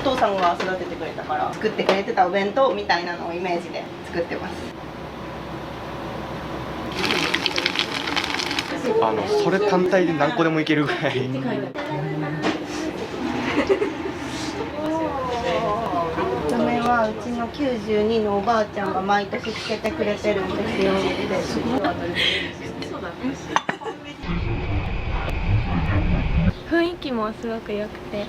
父さんが育ててくれたから作ってくれてたお弁当みたいなのをイメージで作ってます。それ単体で何個でもいけるぐらい。これはうちの92のおばあちゃんが毎年つけてくれてるんですよ。雰囲気もすごく良くて、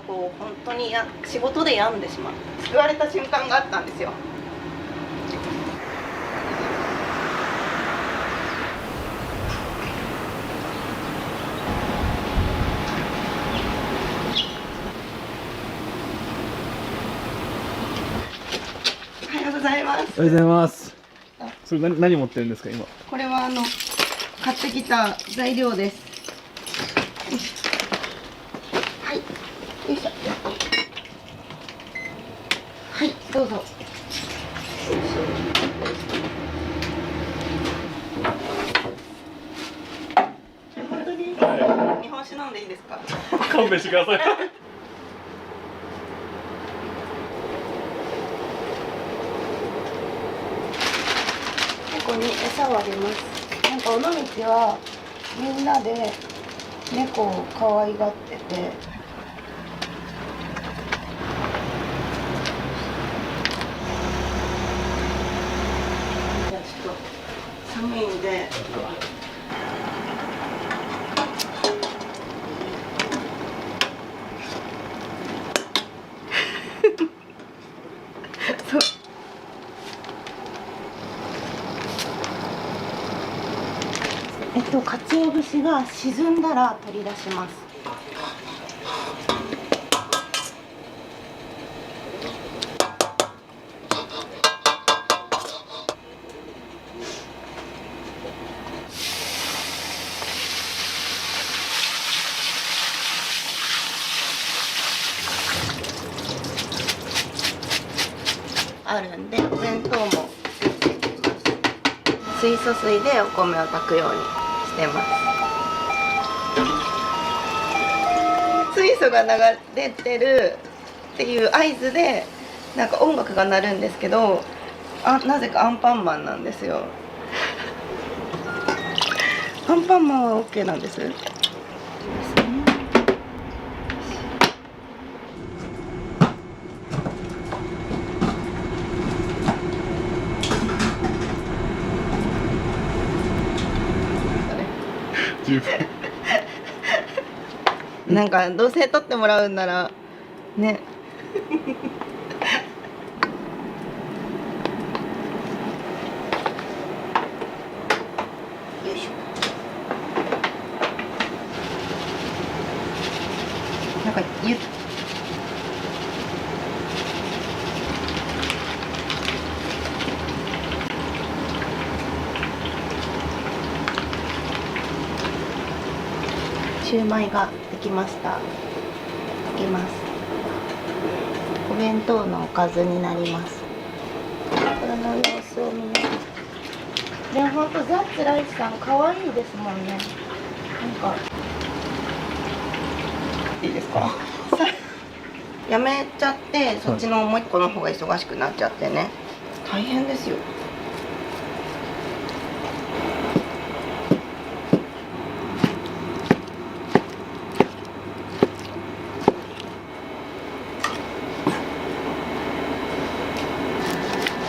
こう本当に仕事で病んでしまう、救われた瞬間があったんですよ。おはようございます。おはようございます。それ何持ってるんですか今？これは買ってきた材料です。はい、よいしょ。はい、どうぞ。本当に、日本酒飲んでいいですか？勘弁してください。ここに餌をあげます。なんか尾道はみんなで猫を可愛がってて、じゃあちょっと寒いんでそう鰹節が沈んだら取り出します。あるんでお弁当も作っていきます。水素水でお米を炊くようにしてます。水素が流れてるっていう合図でなんか音楽が鳴るんですけど、なぜかアンパンマンなんですよ。アンパンマンは OK なんです。十分。なんかどうせ撮ってもらうんならね。よいしょ。なんかシューマイができました。開けます。お弁当のおかずになります。これの様子を見ながら。でも本当ザッツライスさん可愛いですもんね。なんかいいですか？やめちゃってそっちのもう一個の方が忙しくなっちゃってね。大変ですよ。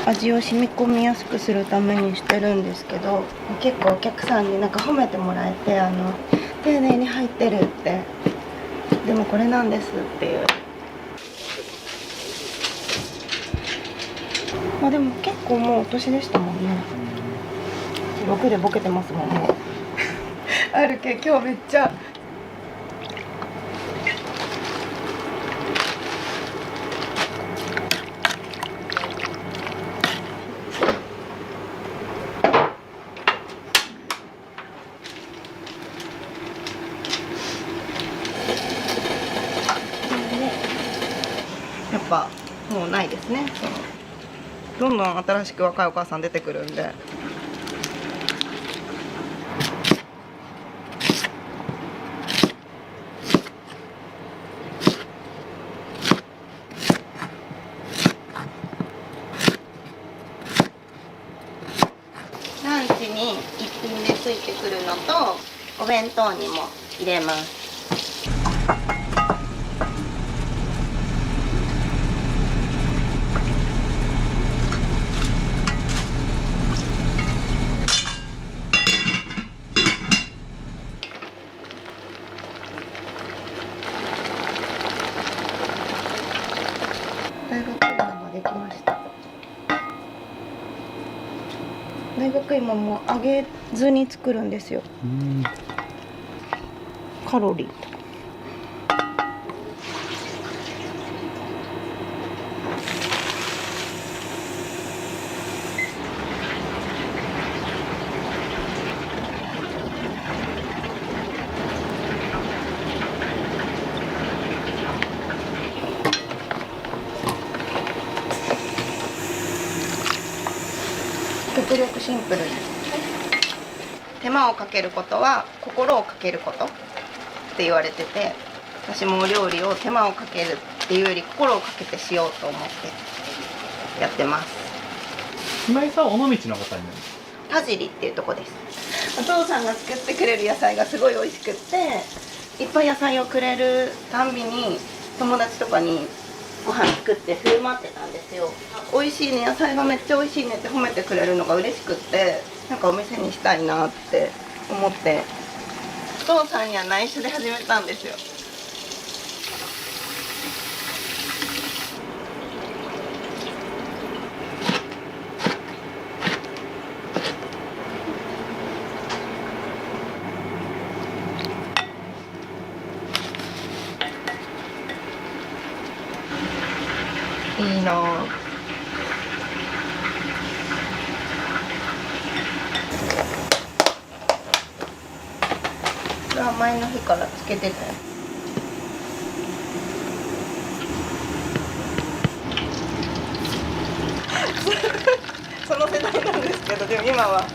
味を染み込みやすくするためにしてるんですけど、結構お客さんになんか褒めてもらえて、丁寧に入ってるって、でもこれなんですっていう。まあでも結構もうお年でしたもんね。6でボケてますもんね。あるけ今日めっちゃやっぱもうないですね。どんどん新しく若いお母さん出てくるんで。作るのとお弁当にも入れます。大学芋ができました。大学芋も揚げずに作るんですよ。カロリーとか。極力シンプルに。手間をかけることは心をかけることって言われてて、私もお料理を手間をかけるっていうより心をかけてしようと思ってやってます。今井さんは尾道の方になるんですか？田尻っていうとこです。お父さんが作ってくれる野菜がすごい美味しくって、いっぱい野菜をくれるたんびに友達とかにご飯作って振る舞ってたんですよ。美味しいね、野菜がめっちゃ美味しいねって褒めてくれるのが嬉しくって、なんかお店にしたいなって思って、お父さんには内緒で始めたんですよ。いいなぁ。これは前の日からつけてたよ。その世代なんですけど、でも今は。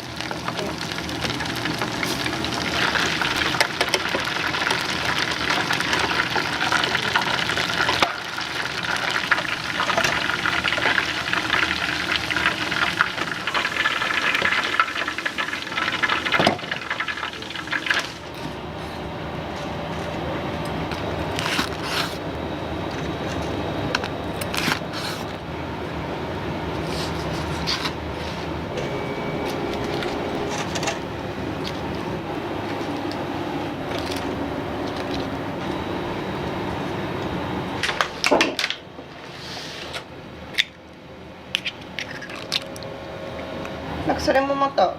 なんかそれもまた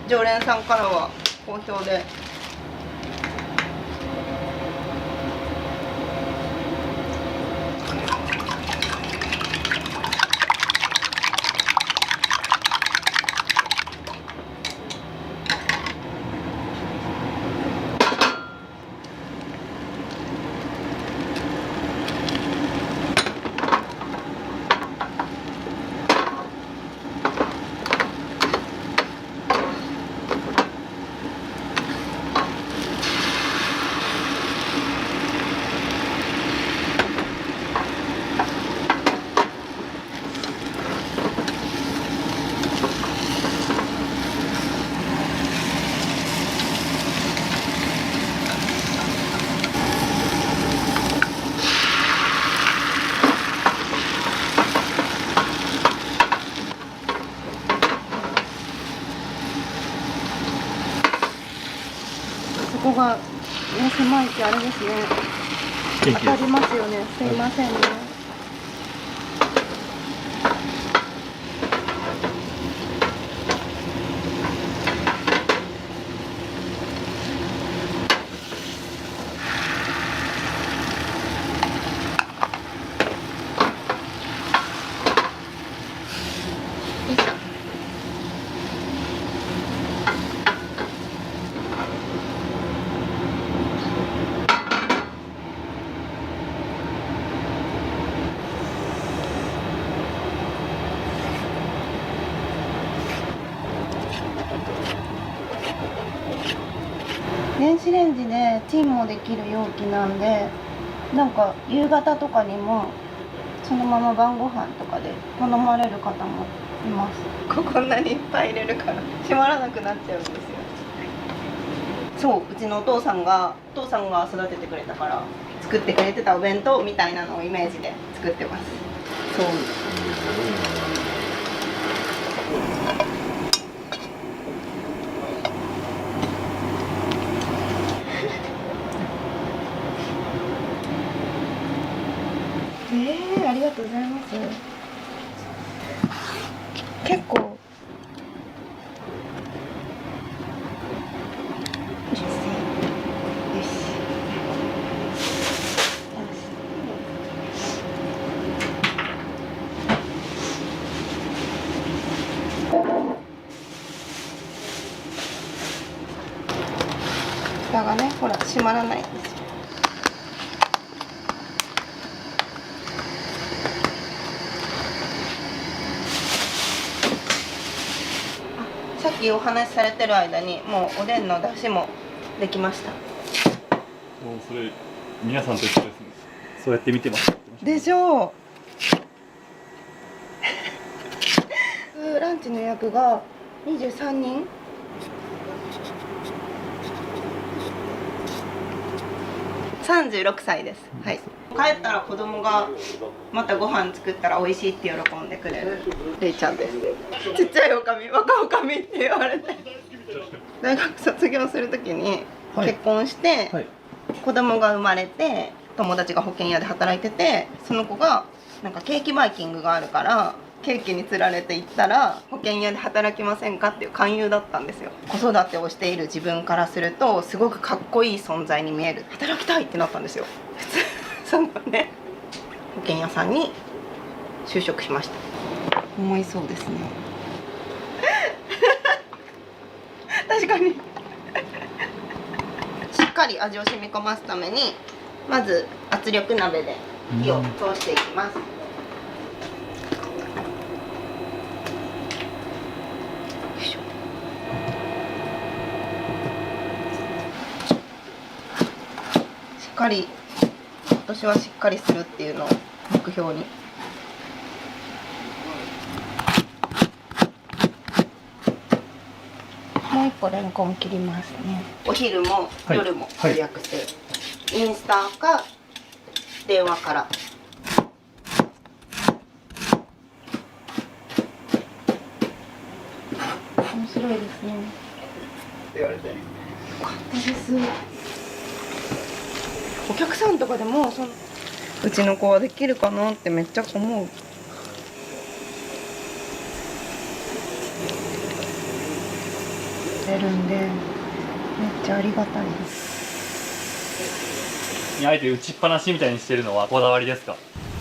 常連さんからは好評で。ここが、ね、狭いってあれですね。当たりますよね。すいませんね。よいしょ。電子レンジでチンもできる容器なんで、なんか夕方とかにもそのまま晩ご飯とかで頼まれる方もいます。こんなにいっぱい入れるから閉まらなくなっちゃうんですよ。そう、うちのお父さんが育ててくれたから作ってくれてたお弁当みたいなのをイメージで作ってます。そうありがとうございます。結構よしよし。蓋がね、ほら閉まらないんですよ。さっきお話しされてる間にもうおでんの出汁もできました。もうそれ皆さんと一緒ですね。そうやって見てます。でしょう。ランチの予約が23人。36歳です。はい。帰ったら子供がまたご飯作ったら美味しいって喜んでくれるれいちゃんです。ちっちゃいおかみ、若おかみって言われて。大学卒業するときに結婚して、はい、子供が生まれて、友達が保険屋で働いてて、その子がなんかケーキバイキングがあるからケーキに釣られて行ったら保険屋で働きませんかっていう勧誘だったんですよ。子育てをしている自分からするとすごくかっこいい存在に見える。働きたいってなったんですよ。そのね、保険屋さんに就職しました。思いそうですね。確かに。しっかり味を染み込ますためにまず圧力鍋で火を通していきます。しっかり、私はしっかりするっていうのを目標に。もう一個レンコン切りますね。お昼も夜も予約してる、インスタか電話から。面白いですね。言われてよかったです。お客さんとかでもうちの子はできるかなってめっちゃ思う。出るんでめっちゃありがたいです。あえて打ちっぱなしみたいにしてるのはこだわりですか？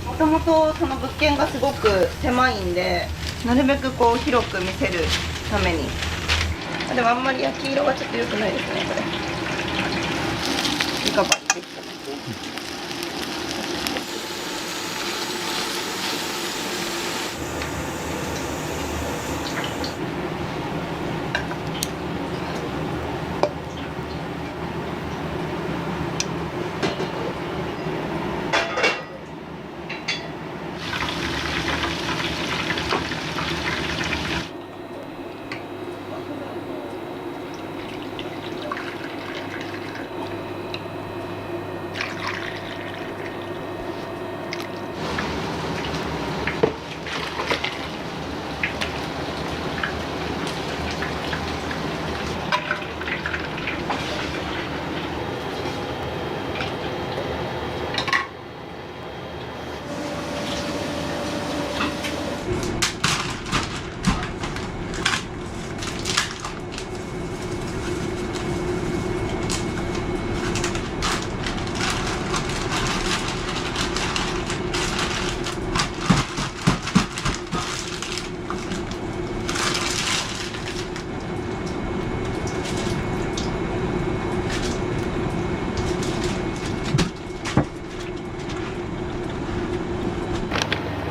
もともとその物件がすごく狭いんで、なるべくこう広く見せるために。でもあんまり焼き色がちょっと良くないですね、これ。いかばってきた。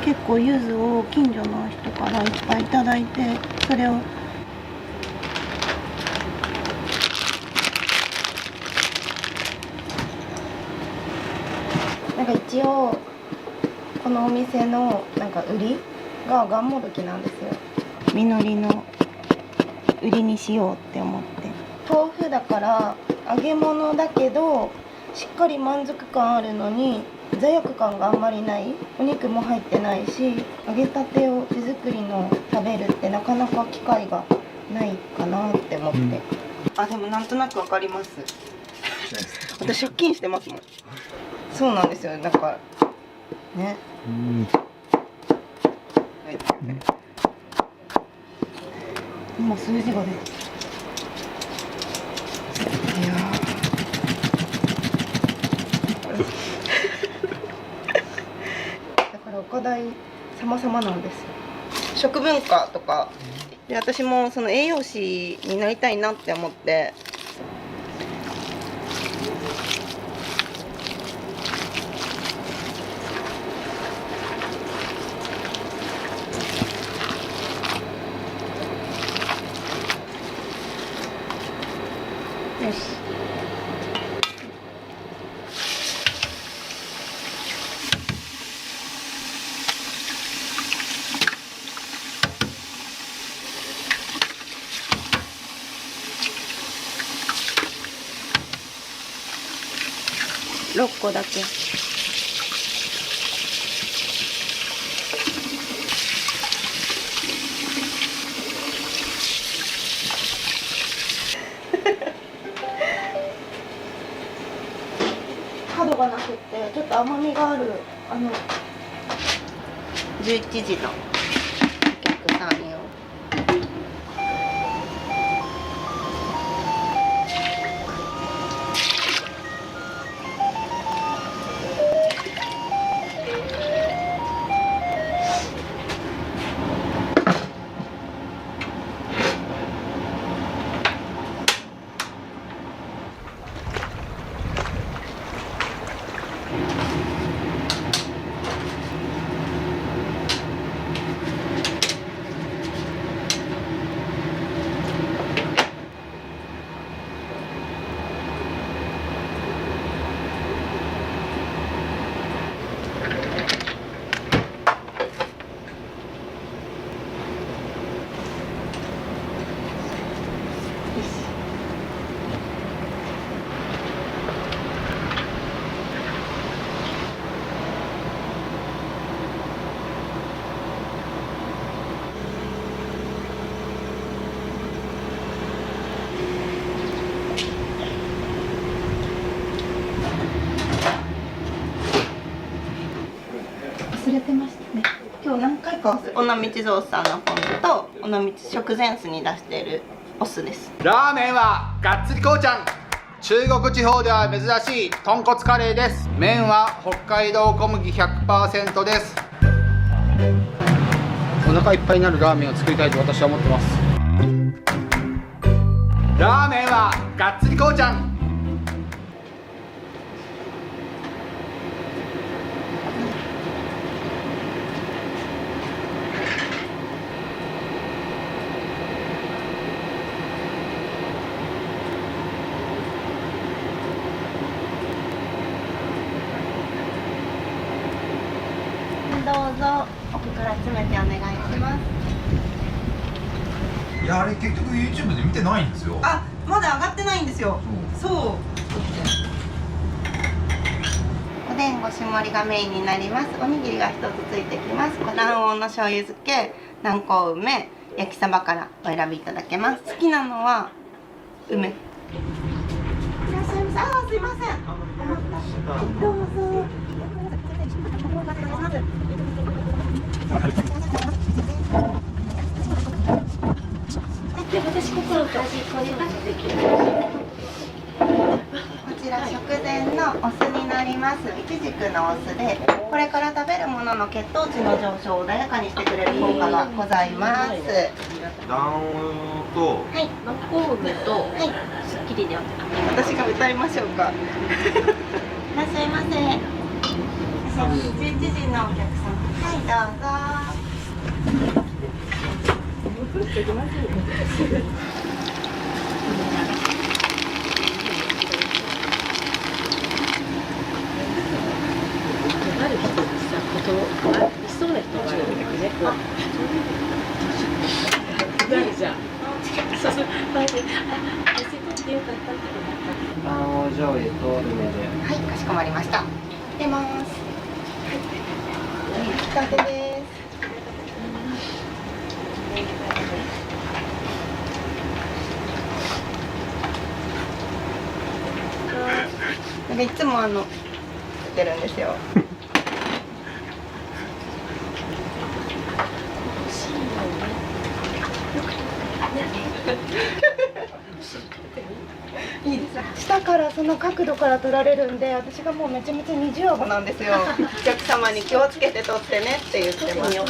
結構柚子を近所の人からいっぱいいただいて、それをなんか一応このお店のなんか売りががんもどきなんですよ。実りの売りにしようって思って豆腐だから揚げ物だけどしっかり満足感あるのに罪悪感があんまりない。お肉も入ってないし、揚げたてを手作りの食べるってなかなか機会がないかなって思って、あ、でもなんとなくわかります。私借金してますもん。そうなんですよ。なんかね、今数字が出てきた。いやだから岡大様々なんですよ。食文化とかで、私もその栄養士になりたいなって思って。よし。6個だけ。角がなくってちょっと甘みがある11時のお客さん用。忘れてましたね。今日何回か尾道蔵さんの本と尾道食前酢に出しているお酢です。ラーメンはがっつりこうちゃん。中国地方では珍しい豚骨カレーです。麺は北海道小麦 100% です。お腹いっぱいになるラーメンを作りたいと私は思ってます。ラーメンはがっつりこうちゃん。どうぞ奥から詰めてお願いします。いや、あれ結局 YouTube で見てないんですよ。あ、まだ上がってないんですよ。そう。おでん5種盛りがメインになります。おにぎりが一つついてきます。卵黄の醤油漬け、南高梅、焼きそばからお選びいただけます。好きなのは梅。いらっしゃいませ。あ、すいません。お待たせ。どうぞ。こちら食前のお酢になります。イチジクのお酢で、これから食べるものの血糖値の上昇を穏やかにしてくれる効果がございます。卵黄と、はい、マコームとはい、スッキリで私が歌いましょうか。いらっしゃいませ。11時のお客様。はい、どうぞ。ある人ってさ、ことありそうな人がいるんだけどね。なるじゃん。そうそう。あ、卵黄醤油と梅で。はい、かしこまりました。出ます。出来たてです。なんかいつも出てるんですよ。いいですね。下からその角度から撮られるんで、私がもうめちゃめちゃ二重顎なんですよ。お客様に気をつけて撮ってねって言ってます。止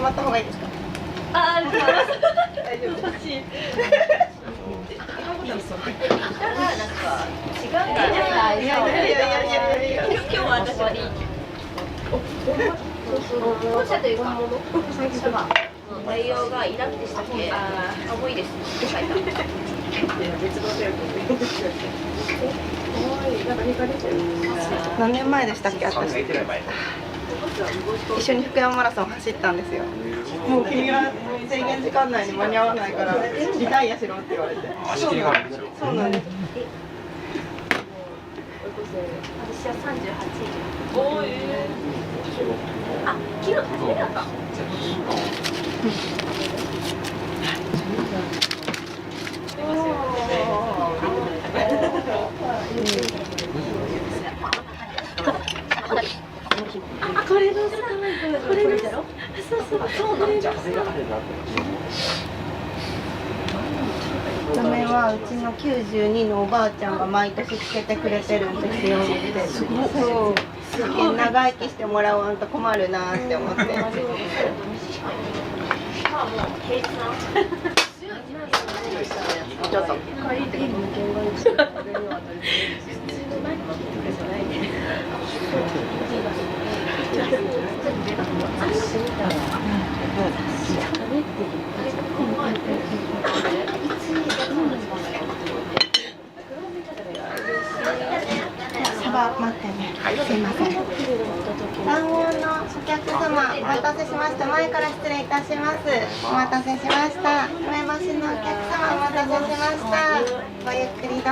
まった方がいいですか？大丈夫です。内容がイラってしたっけ？重いです。何年前でしたっけ、私。一緒に福山マラソン走ったんですよ。もう君が制限時間内に間に合わないからリタイアしろって言われて。足切りがあるんですよ。そうなんです。私は38。あ、昨日初めだった。これのさ、これのそうなんじゃ。ラメはうちの92のおばあちゃんが毎年つけてくれてるんですよ。そう。長生きしてもらわんと困るなって思って。ちょっと。サバ待ってね。すいません。団子のお客様、お待たせしました。前から失礼いたします。お待たせしました。梅干しのお客様、お待たせしました。ごゆっくりどうぞ。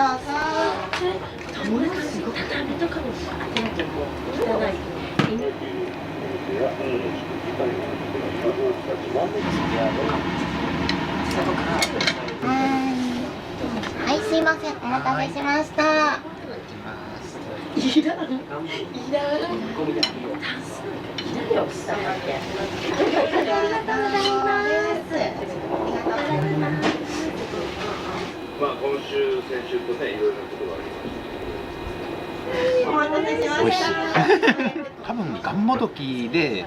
はい、すいません。お待たせしました。ありがとうございます。まあ今週、先週とね、いろいろなことがありました。お待たせしました。多分ガンモドキで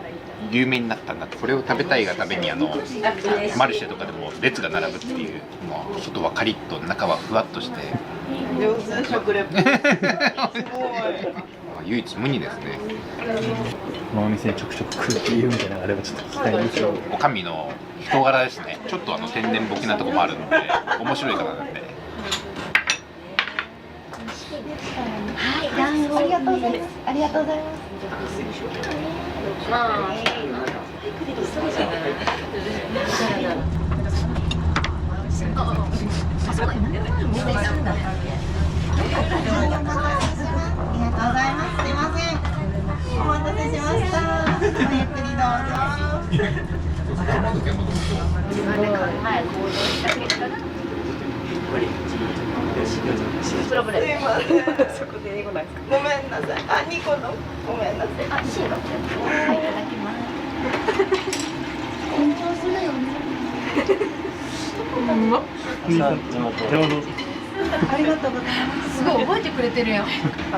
有名になったんだって。これを食べたいがためにマルシェとかでも列が並ぶっていう。もう外はカリッと中はふわっとして上手食レポ。すごい。唯一無二ですね。このお店にちょくちょく来るっていうみたいなのがあればちょっと聞きたいんですよ。おかみの人柄ですね。ちょっと天然ボケなとこもあるので面白い方なんで。はい、団子ありがとうございます。ありがとうございます。すいません。お待たせしました。ごゆっくりどうぞ。プロブレム。すいません。そこで英語ないですか。ごめんなさい。あ、2個の。ごめんなさい。あ、シーロ。はい、いただきます。緊張するよね。ありがとうございます。すごい覚えてくれてるやん。あ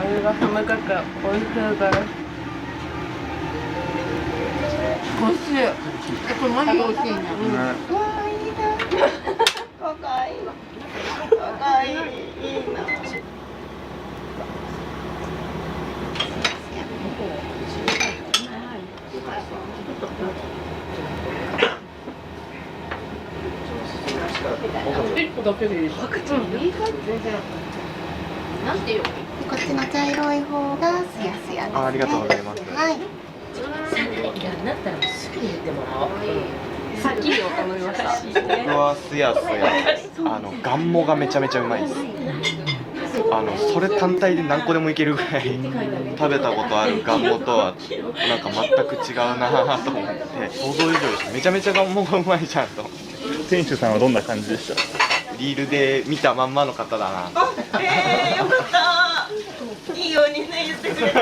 れが寒かった。おいしいから。おいしい。これマジ美味しいね。わあ、いいな。若い。若い。いいな。1個だけでいい。なんていうの？こっちの茶色い方がすやすやですね。ありがとうございます。はい。なったらすぐに言ってもらおう。すさっきの頼みました。僕はすやすやガンモがめちゃめちゃうまいです。それ単体で何個でもいけるぐらい食べたことあるガンモとはなんか全く違うなと思って想像以上でした。めちゃめちゃガンモがうまいじゃんと。店主さんはどんな感じでした？リールで見たまんまの方だな。よかったいいようにね言ってくれた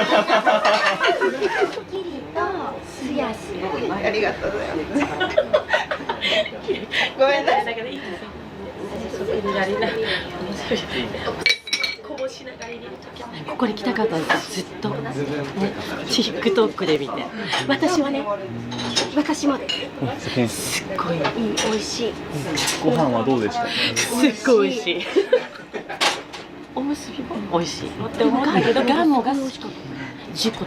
すやすや。ありがとうございますごめんなさい。ここに来たかったんですずっと、ね、TikTok で見て私もすっごい美味しい。ご飯はどうでした？すっごい美味しいおむすびも美味しいって思ったけどガンモが10個食べれる。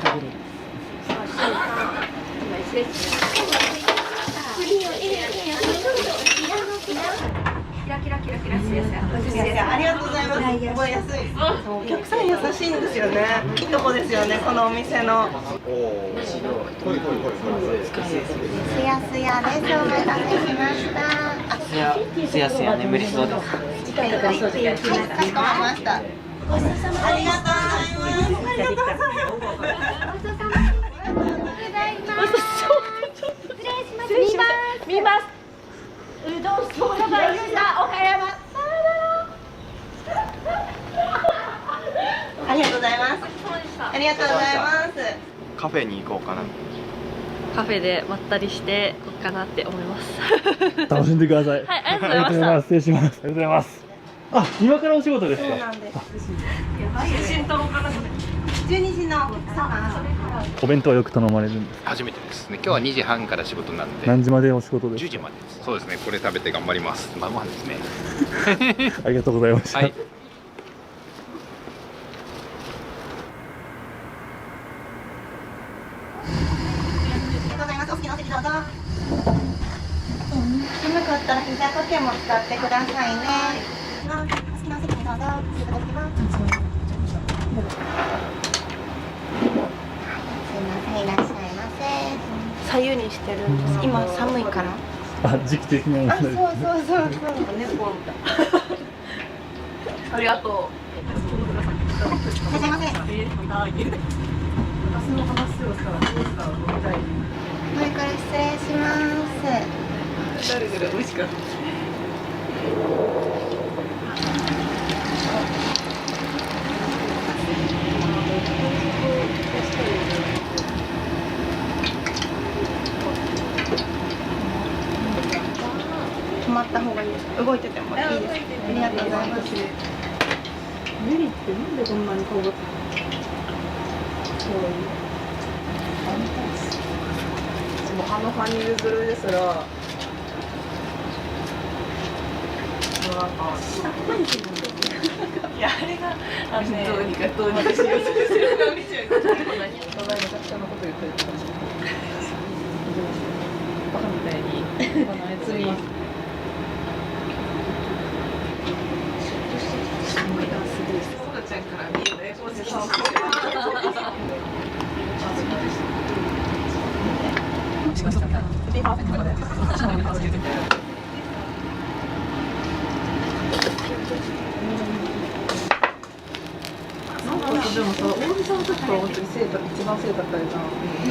ありがとうございます。覚えやすい。お客さん優しいんですよね。いいとこですよね、このお店の。すやすやです。お待たせしました。すやすや眠りそうです。はい、かしこまりました。ありがとうございます。ありがとうございます。見ます。うどんそうだから岡山。ありがとうございます。ありがとうございます。カフェに行こうかな。カフェでまったりしていこうかなって思います楽しんでください。はい、ありがとうございました。失礼します。ありがとうございます。あ、今からお仕事ですか？そうなんです。12時のお客様。お弁当はよく頼まれるんですか？初めてですね。今日は2時半から仕事なんで何時までお仕事です10時までです。そうですね。これ食べて頑張ります。晩ご飯ですね。ありがとうございました。はい。お好きなお席どうぞ。寒かったら膝掛けも使ってくださいね。お好きなお席にどうぞ。すいません、いらっしゃいませ。左右にしてるんです。今寒いから。あ、時期的な問あ、そう題です。そうそうそう。猫みたい。ありがとう。いらっしゃいませ。前から失礼します。止まった方がいいですか？動いててもいいですか？ありがとうございます。メリってなんでこんなに顔がもう羽生結弦ですらいや、あれがどうにかしようとするが見ちゃう。お互いめちゃくちゃなこと言ってるバカみたいにあいつにソラちゃんから見えるおじさんでもさ、大木さんの時から本当に一番背高いじゃん。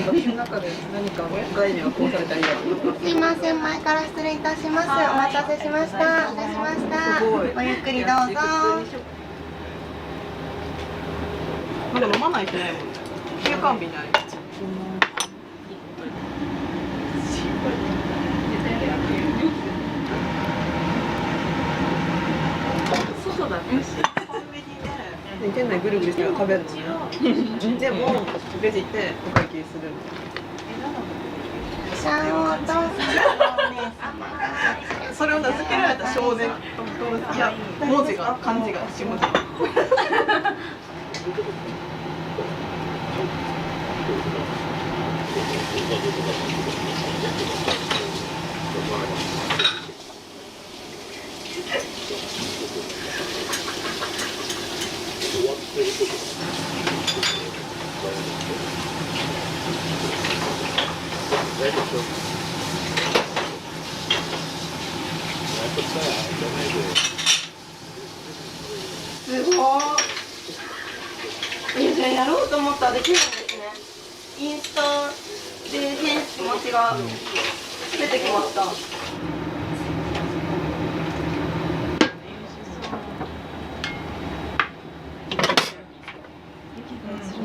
私の中で何か概念がこうされたりすいません、前から失礼いたします。お待たせしました。お待たせしました。ごゆっくりどうぞ。まだ飲まないとね、休館日にあります。外だったし。店内ぐるぐるして食べるのね。でもベジってお会計するの。それを名付けられた少年。いや文字が漢字が下文字。すごい。いや、じゃあやろうと思ったらできるんですね。インスタで変気持ちが出てきました。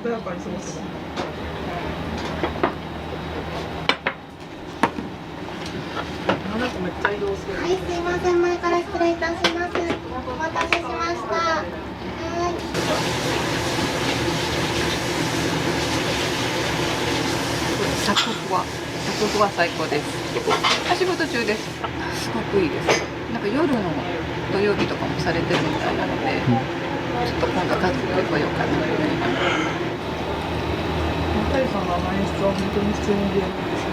穏やかに過ごす。はい、すいません、前から失礼いたします。お待たせしました。はい。作風は最高です。お仕事中です。すごくいいです。なんか夜の土曜日とかもされてるみたいなので、ちょっと今度家族で来ようかなみたいな。ス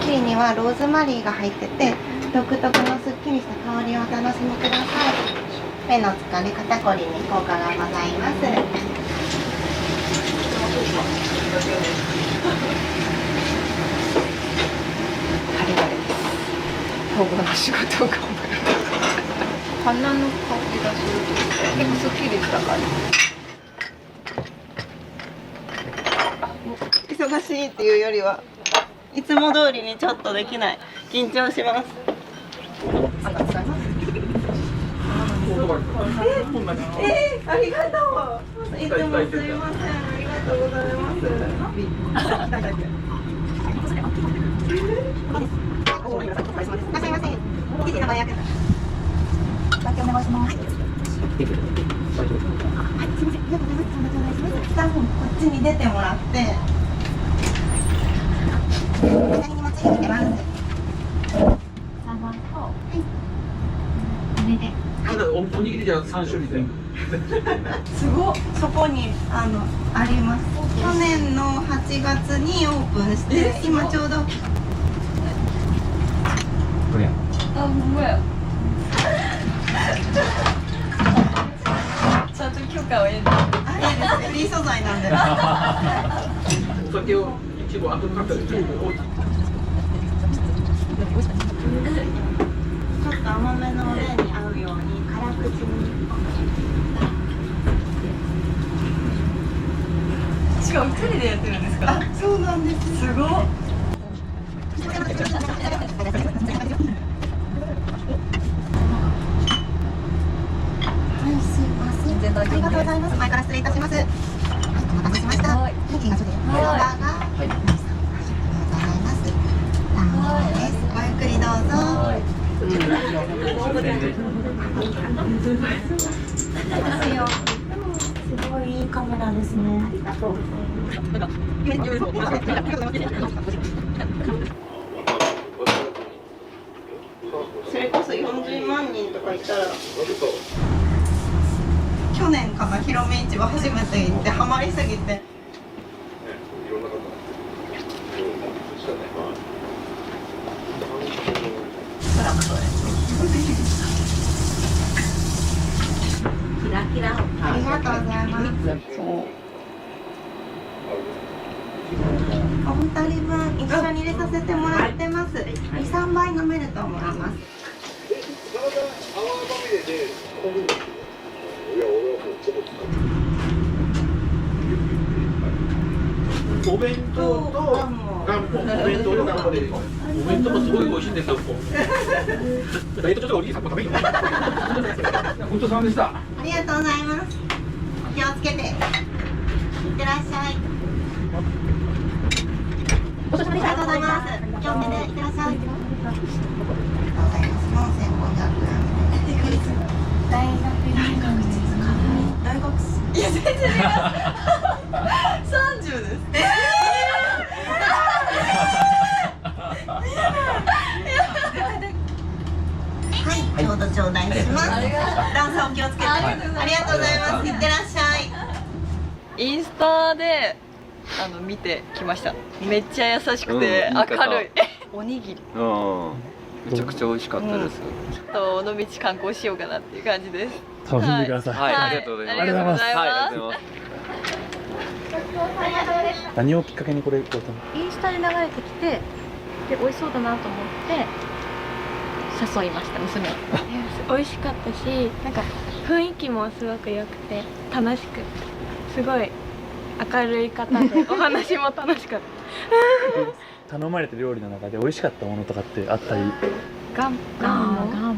ッキリにはローズマリーが入ってて、独特のすっきりした香りをお楽しみください。目の疲れ、肩こりに効果がございます。晴れ晴れです。当分の仕事を頑張る。花の香りがすると結構すっきりした感じ。忙しいっていうよりはいつも通りにちょっとできない。緊張します。ありがとう。いつもすいません。ありがとうございます。すいません。生地の前開けた。お願いします。はい、すいません。ありがとうございます。スタッフもこっちに出てもらって。左に持ち上げてます。3番と、はい。これで。ただおにぎりじゃ3種類で。すごい。そこにあります。去年の8月にオープンして、今ちょうど。これや。あ、ほんまや。ちゃんと許可を得る。あ、いいですね。フリー素材なんで。お酒を一部後で買ったりする。ちょっと甘めのおでんに合うように辛口に。しかも2人でやってるんですか？あ、そうなんです。すごい。ありがとうございます。前から失礼いたします。お待たせしました。はい、気がする。はい。ありがとうございます。です。ごゆっくりどうぞ。すごいいいカメラですね。ありがとう。それこそ40万人とかいたら。去年かな、広め市場初めて行ってハマりすぎて。キラキラ。ありがとうございます。お二人分一緒に入れさせてもらってます。2、3杯飲めると思います。お弁当とガンモ、お弁当とガンモで、お弁当もすごい美味しいんですよ。ちょっとおじいさんも食べる。本当さんでした。ありがとうございます。お気をつけて。いってらっしゃい。ありがとうございます。お気をつけていってらっしゃい。ありがとうございます。4500円。大学いや全然違う。30です。はい、ちょうど頂戴します。段差お気をつけて。ありがとうございます。いってらっしゃい。インスタで見てきました。めっちゃ優しくて明るい。おにぎり。めちゃくちゃ美味しかったです。ちょっと尾道観光しようかなっていう感じです。楽しんでください。はい、ありがとうございます。ありがとうございます。はい、ありがとうございます。何をきっかけにこれ買ったの？インスタで流れてきて、で美味しそうだなと思って誘いました娘を。美味しかったし、なんか雰囲気もすごく良くて楽しく、すごい明るい方でお話も楽しかった。頼まれた料理の中で美味しかったものとかってあったり？ガンモ。なん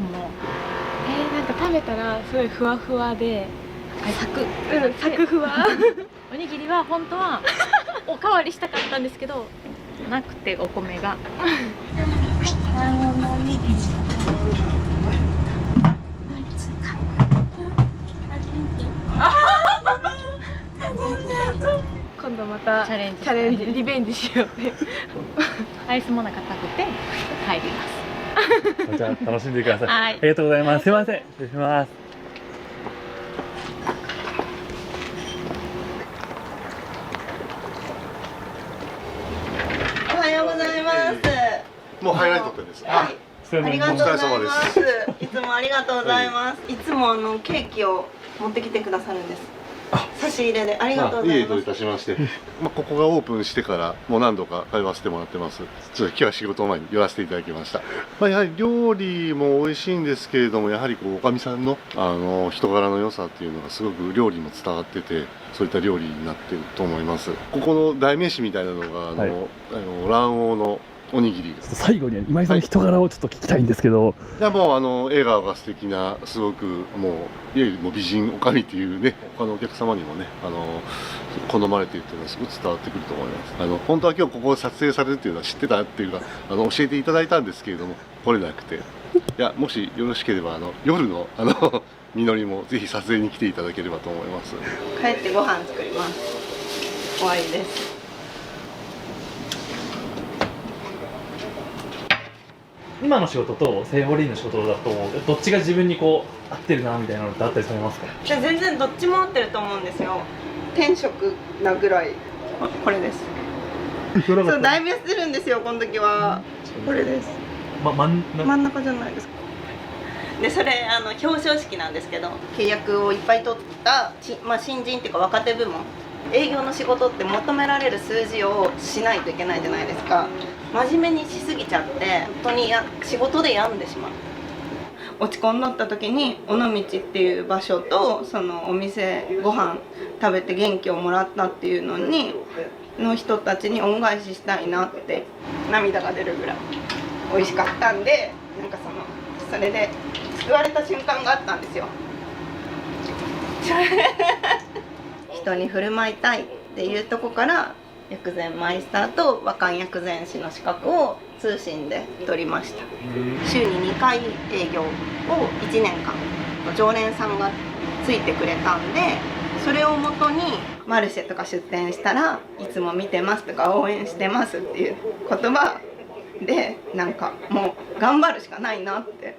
か食べたらすごいふわふわでサクふわ。おにぎりは本当はおかわりしたかったんですけど、なくてお米が。今度またチャレンジリベンジしようって。アイスもなかったくて帰ります。じゃあ楽しんでください。はい、ありがとうございます。すいません。失礼します。おはようございます。もうハイライトってです。ありがとうございます。いつもありがとうございます。いつもケーキを持ってきてくださるんです。差し入れでありがとうございます。どういたしまして。ここがオープンしてからもう何度か通わせてもらってます。ちょっと今日は仕事前に寄らせていただきました。やはり料理も美味しいんですけれども、やはりおかみさんの人柄の良さっていうのがすごく料理も伝わってて、そういった料理になってると思います。ここの代名詞みたいなのが卵黄のおにぎり。最後に今井さんの人柄をちょっと聞きたいんですけど。いやもう笑顔が素敵な、すごくもういわゆるもう美人おかみっていうね、他のお客様にもね好まれているというのはすごく伝わってくると思います。本当は今日ここを撮影されるっていうのは知ってたっていうか教えていただいたんですけれども来れなくて、いやもしよろしければ夜の実りもぜひ撮影に来ていただければと思います。帰ってご飯作ります。終わりです。今の仕事とセイボリーの仕事だとどっちが自分に合ってるなみたいなのってあったりされますか？全然どっちも合ってると思うんですよ。転職なぐらい。これです。そうだいぶ痩せてるんですよこの時は。これです。真ん中じゃないですか。でそれ表彰式なんですけど、契約をいっぱい取った新人っていうか若手部門、営業の仕事って求められる数字をしないといけないじゃないですか。真面目にしすぎちゃって本当に仕事で病んでしまう。落ち込んだった時に尾道っていう場所とそのお店ご飯食べて元気をもらったっていうの人たちに恩返ししたいなって涙が出るぐらい美味しかったんで、なんかそれで救われた瞬間があったんですよ。人に振る舞いたいっていうとこから薬膳マイスターと和漢薬膳師の資格を通信で取りました。週に2回営業を1年間常連さんがついてくれたんで、それをもとにマルシェとか出店したらいつも見てますとか応援してますっていう言葉で、なんかもう頑張るしかないなって、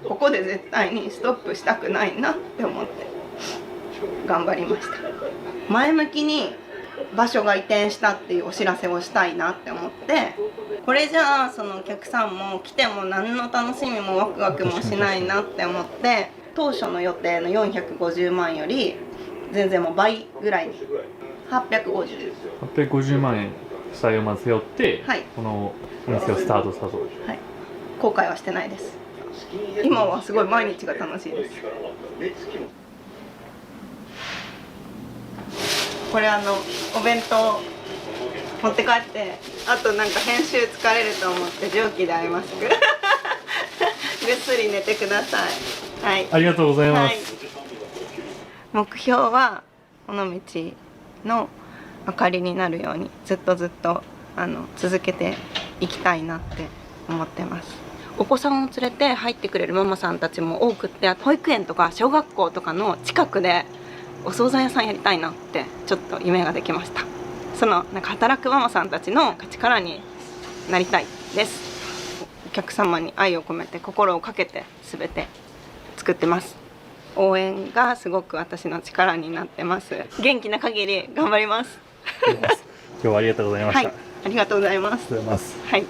ここで絶対にストップしたくないなって思って頑張りました。前向きに場所が移転したっていうお知らせをしたいなって思って、これじゃあそのお客さんも来ても何の楽しみもワクワクもしないなって思って、当初の予定の450万より全然もう倍ぐらいに850万円負債をまず背負って、はい、このお店をスタートしたと。はい、後悔はしてないです。今はすごい毎日が楽しいです。これお弁当持って帰って、あとなんか編集疲れると思って蒸気でアイマスクぐっすり寝てください。はい、ありがとうございます。はい、目標は尾道の明かりになるようにずっと続けていきたいなって思ってます。お子さんを連れて入ってくれるママさんたちも多くって、保育園とか小学校とかの近くでお惣菜屋さんやりたいなってちょっと夢ができました。なんか働くママさんたちの力になりたいです。お客様に愛を込めて心をかけて全て作ってます。応援がすごく私の力になってます。元気な限り頑張ります。今日はありがとうございました。はい、ありがとうございます。はい。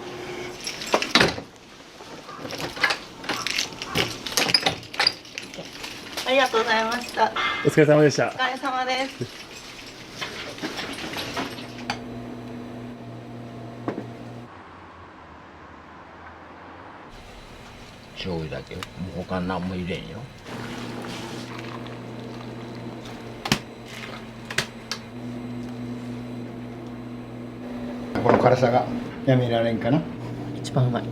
ありがとうございました。お疲れ様でした。お疲れ様です。醤油だけよ。もう他何も入れんよ。この辛さがやめられんかな。一番うまい。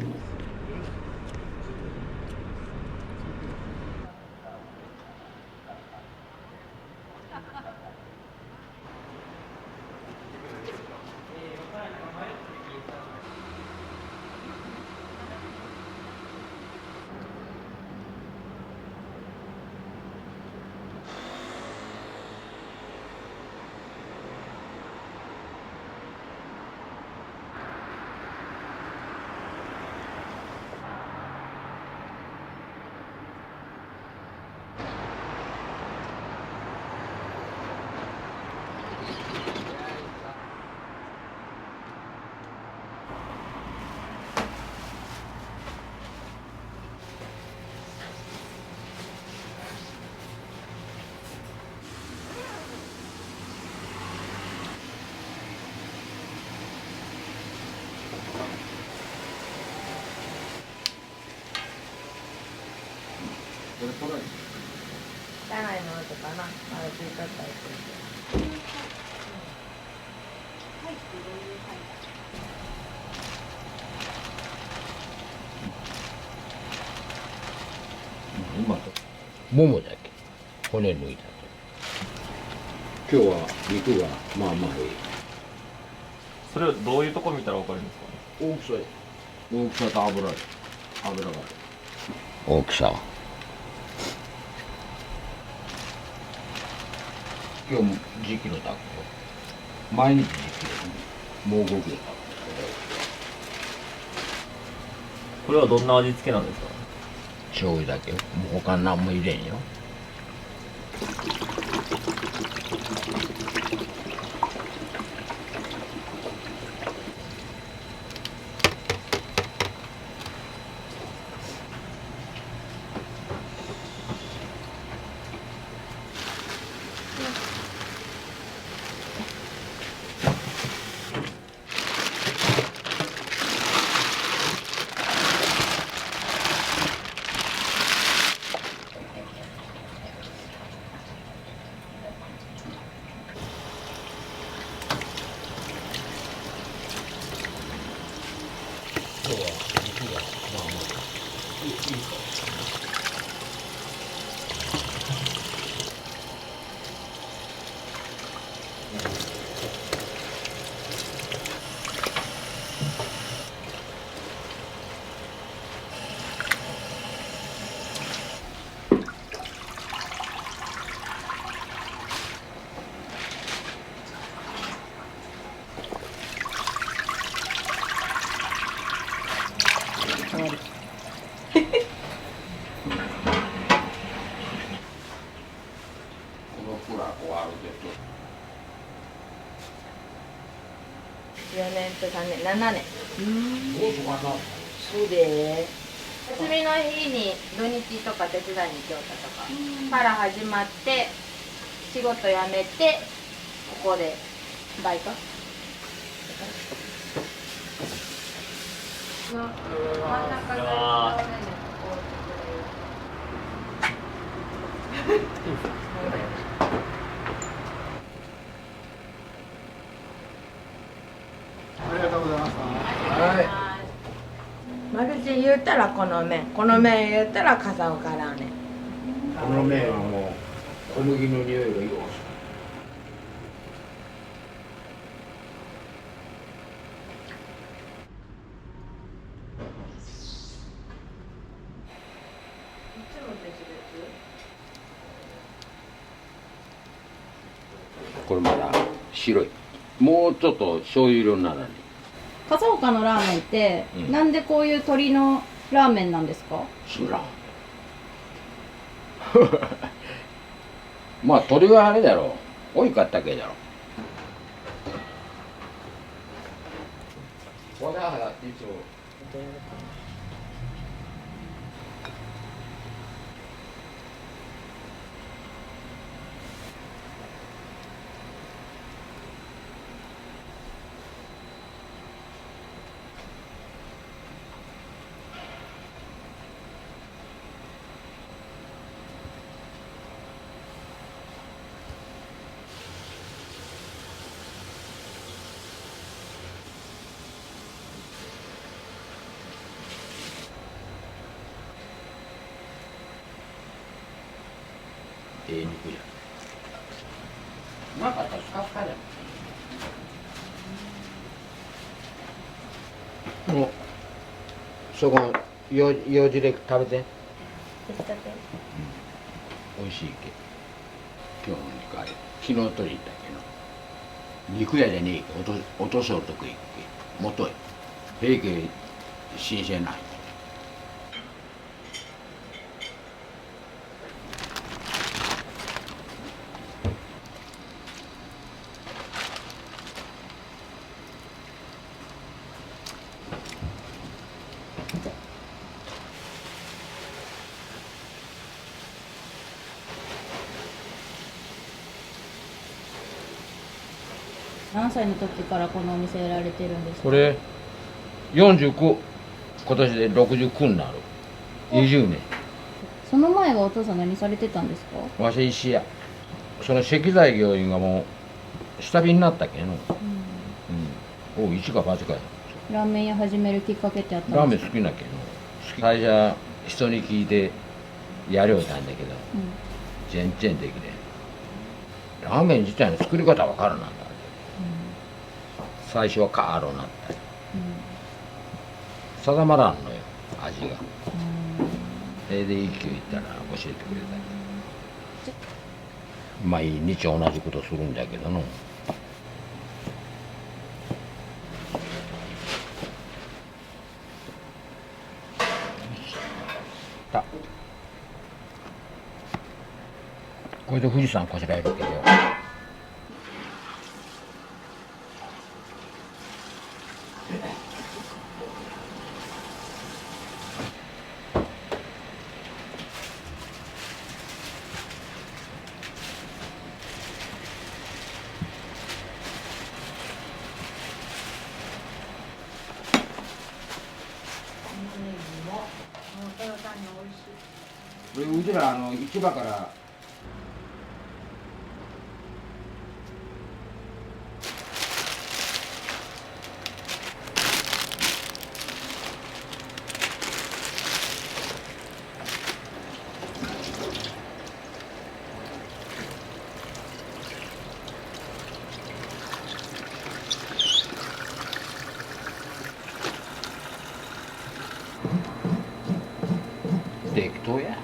汚いのとかな、まだついとったりする。今とももだけ骨抜いたと。今日は肉がまあまあいい。それはどういうとこ見たらわかるんですかね。大きさや。大きさと油がある。大きさは今日も時期のタコ。毎日時期もう5キロタコ。これはどんな味付けなんですか。醤油だけよ。もう他何も入れんよ。4年と3年、7年。そうで。休みの日に土日とか手伝いに行ったとかから始まって仕事辞めてここでバイト。真ん中がありがとうございました。はい。マルチ言ったらこの麺言ったら笠岡ラーメン。この麺はもう小麦の匂いがようする。これまだ白い。もうちょっと醤油色にならない。笠岡のラーメンって、なんでこういう鶏のラーメンなんですか？知らん。まあ鶏はあれだろう。多いかったけだろう。和田原っていつも。肉じゃん。うまかったらスカスカじゃん。もうそこのようじで食べて。美味しいけ。今日の肉あれ昨日取り行ったけど肉屋でねえけ落とそうとくいっけもとい平家新鮮ない。何歳の時からこのお店やられてるんですか？これ49今年で69になる20年。その前はお父さん何されてたんですか？わし石屋その石材業員がもう下火になったけんの、お一か八かや。ラーメン屋始めるきっかけってあったラーメンんですか？好きなけんの最初人に聞いてやりょうたんだけど、全然できねえ。ラーメン自体の作り方わからなんだ、最初はカーロなったり、定まらんのよ味が、それで一級行ったら教えてくれた。毎日同じことするんだけどのこれで富士山こしらえるけどこれうちら市場から適当や。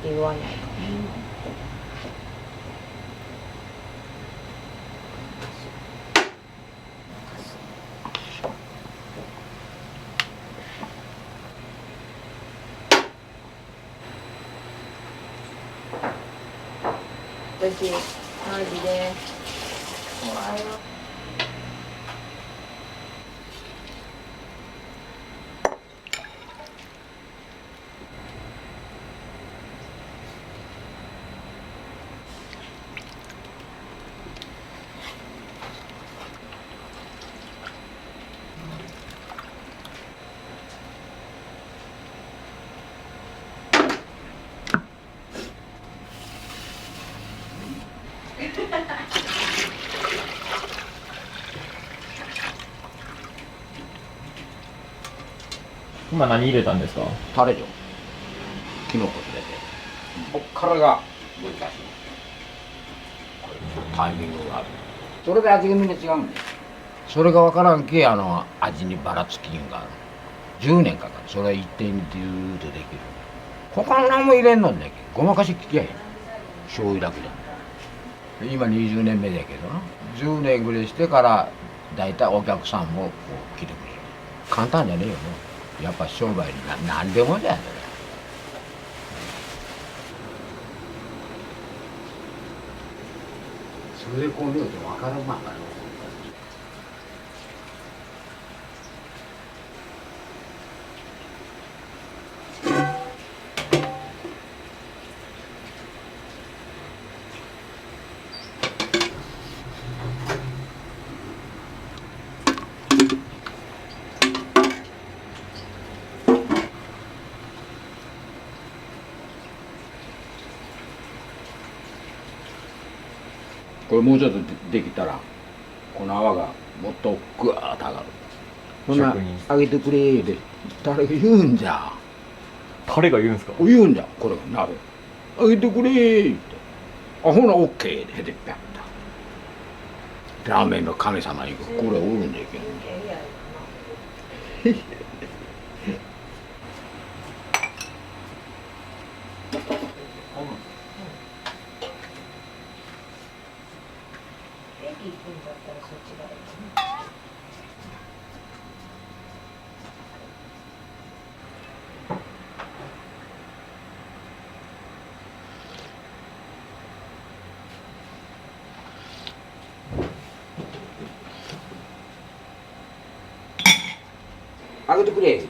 言わないか美味しいマジでおはよう。今何入れたんですか？タレじょ。キノコ入れて。こっからが難しい。タイミングがある。それで味がみんな違うんだよ。それが分からんけ味にばらつきがある。10年かかる。それは一定にデューッとできる。他の何も入れんのんだけど、ごまかし聞きゃいい。醤油だけじゃん。今20年目だけどな。10年ぐらいしてからだいたいお客さんもこう来てくれる。簡単じゃねえよな。やっぱ商売に何でもじゃん。それでこう見ると分かるまんかな。これもうちょっとできたらこの泡がもっとグワーッと上がる。そんなあげてくれで誰が言うんじゃ。誰が言うんですか？言うんじゃ。これが鍋あげてくれってあほなオッケーでヘでぴゃったラーメンの神様にこれおるんじゃいけん。あげてくれ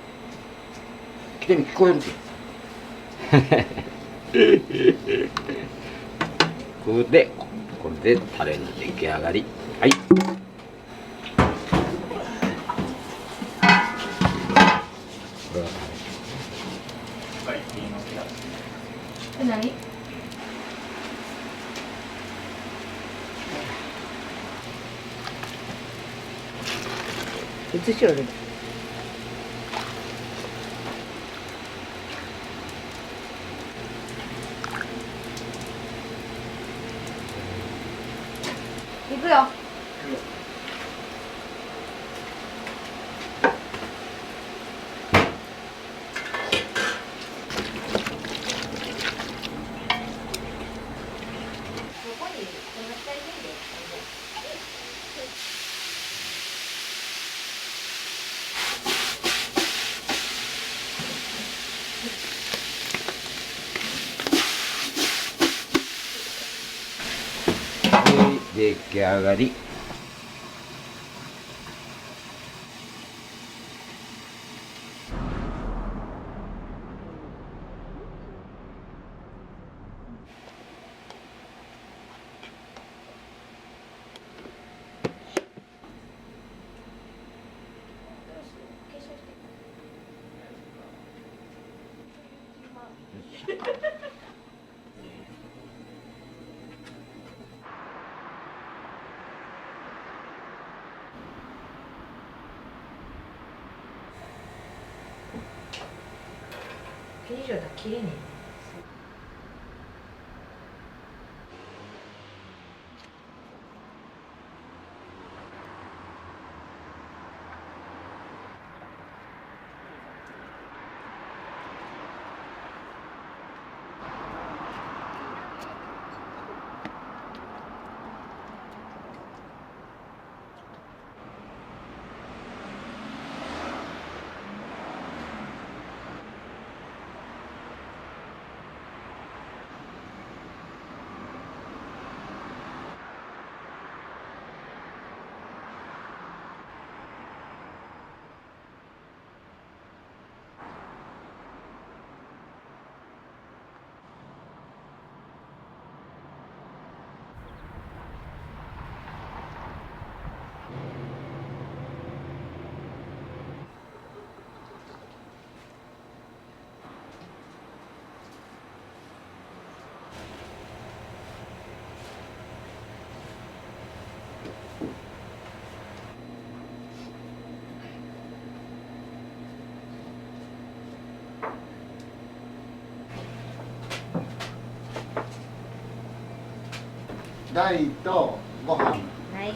来てみ聞こえるけこれでタレの出来上がり。はい。これは何？映しよる。行くよ。出来上がり。きれいね。大とご飯。はい。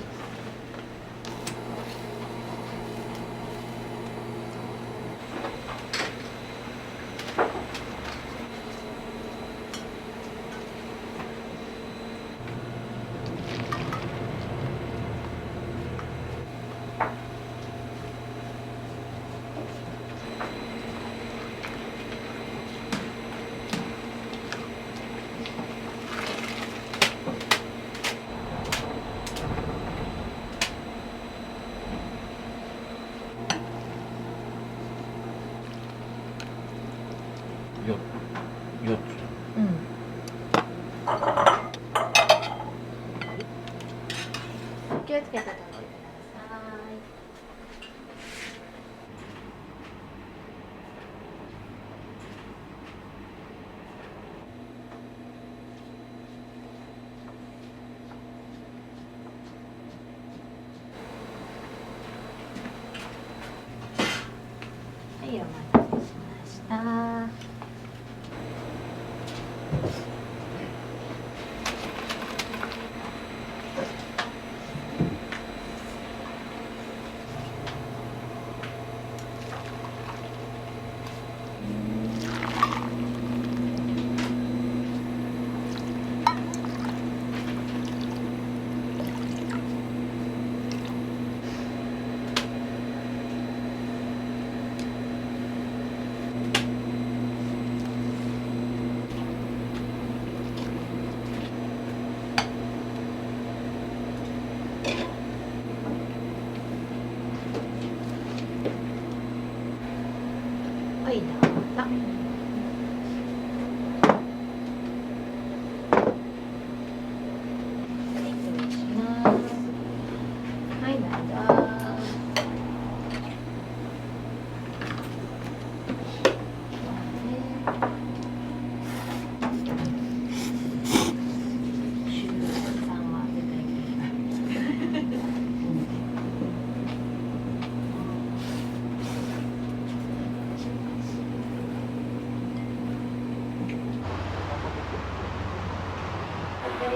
4つ。うん。気をつけて食べてください。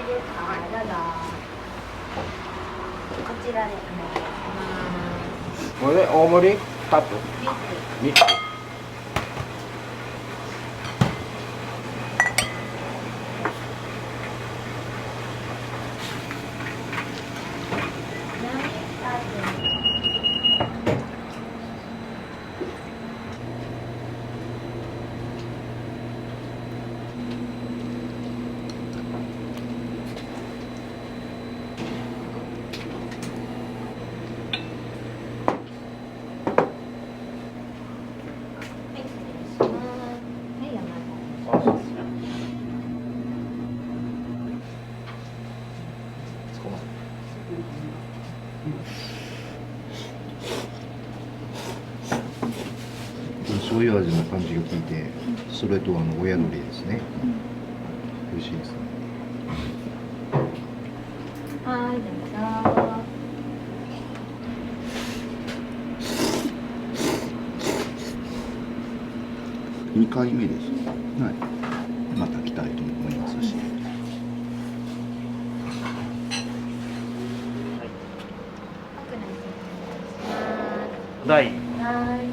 こちらでこれ大盛り2つ3つ醤油味の感じが効いて、それと親鶏ですね。美味しいですね。はい、どうぞ。2回目です。はい。また来たいと思いますし。第はい。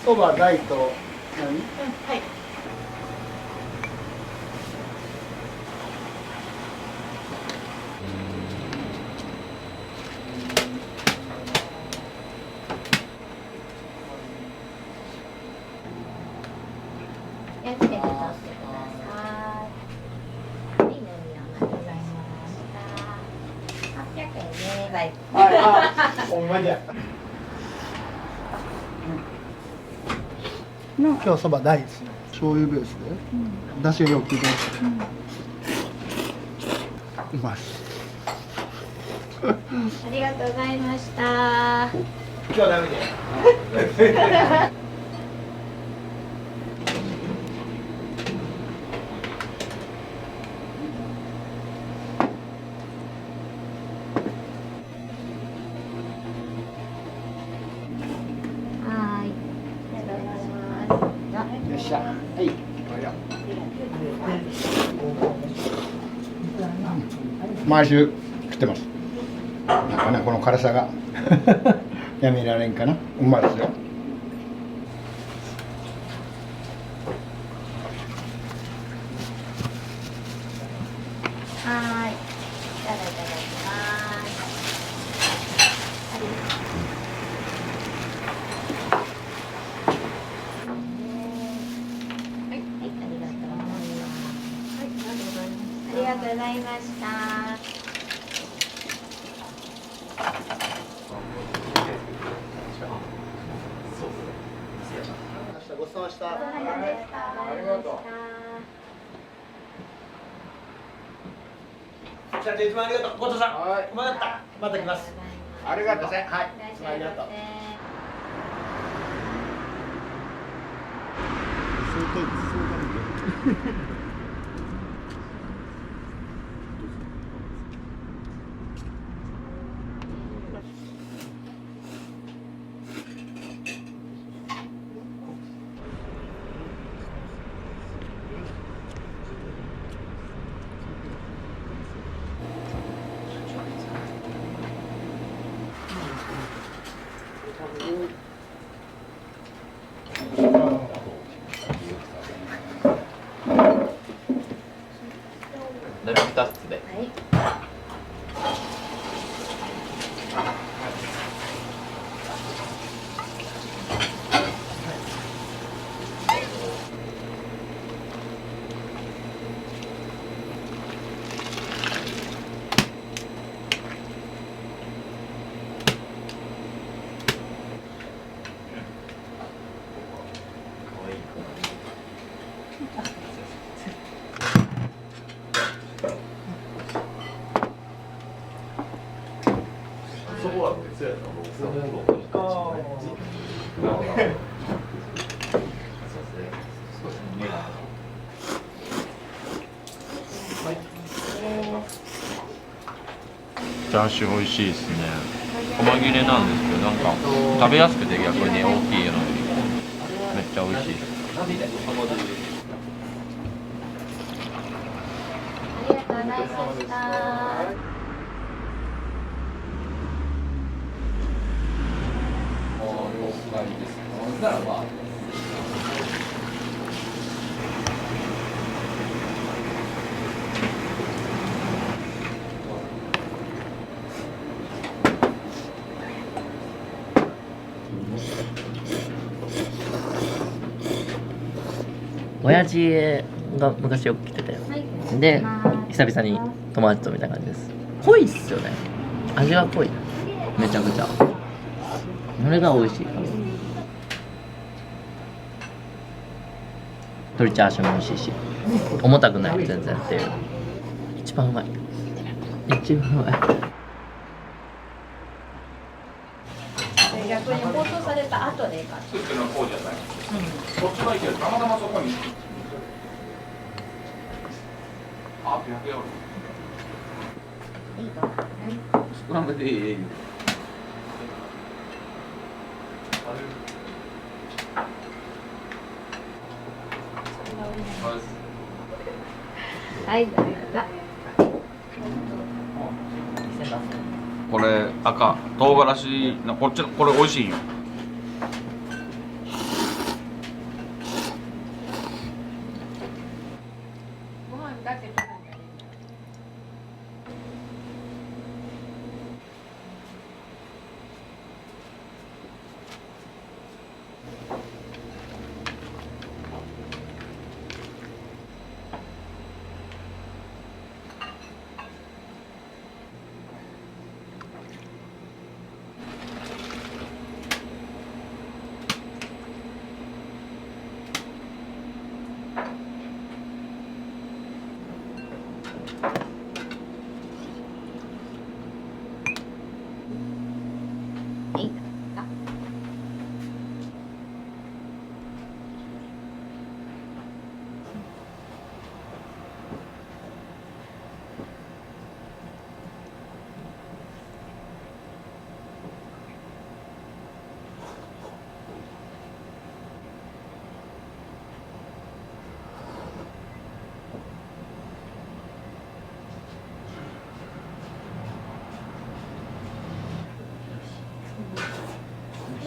そば大と何？はい。やってください。はい、飲みをございました。800円ね、バイ。ほんまじゃ。今日そば大ですね。醤油ベースで、だしがよく効いてますね。うまい。ありがとうございました。今日はダメで。毎週食ってます。なんかね、この辛さがやめられんかな。うまいですよ。はい、いただきます。ありがとうございました。ごちそうさまでした。ありがとう。じゃあ、いつもありがとう。ごちそうさん。うまかった。また来ます。ありがとう。はい。いつもありがとう。2つで。そこは別やったチャーシュー美味しいですね。細切れなんですけど、なんか食べやすくて逆に大きいのよりめっちちゃ美味しいです。ありがとうございました。親父が昔よく来てて、で久々に友達とみたいな感じです。濃いっすよね。味が濃い、めちゃくちゃ。それが美味しい。鶏チャーシューも美味しいし、重たくない全然っていう。一番うまい。一番うまい。逆に放送された後でいいかな。作ってるのはこうじゃない。こっちはいいけど、たまたまそこに。あ、500円ある。いいか。少なめでいい。はい、これ赤唐辛子のこっちのこれ美味しいよ。ご飯だけ食べたらいいんだ。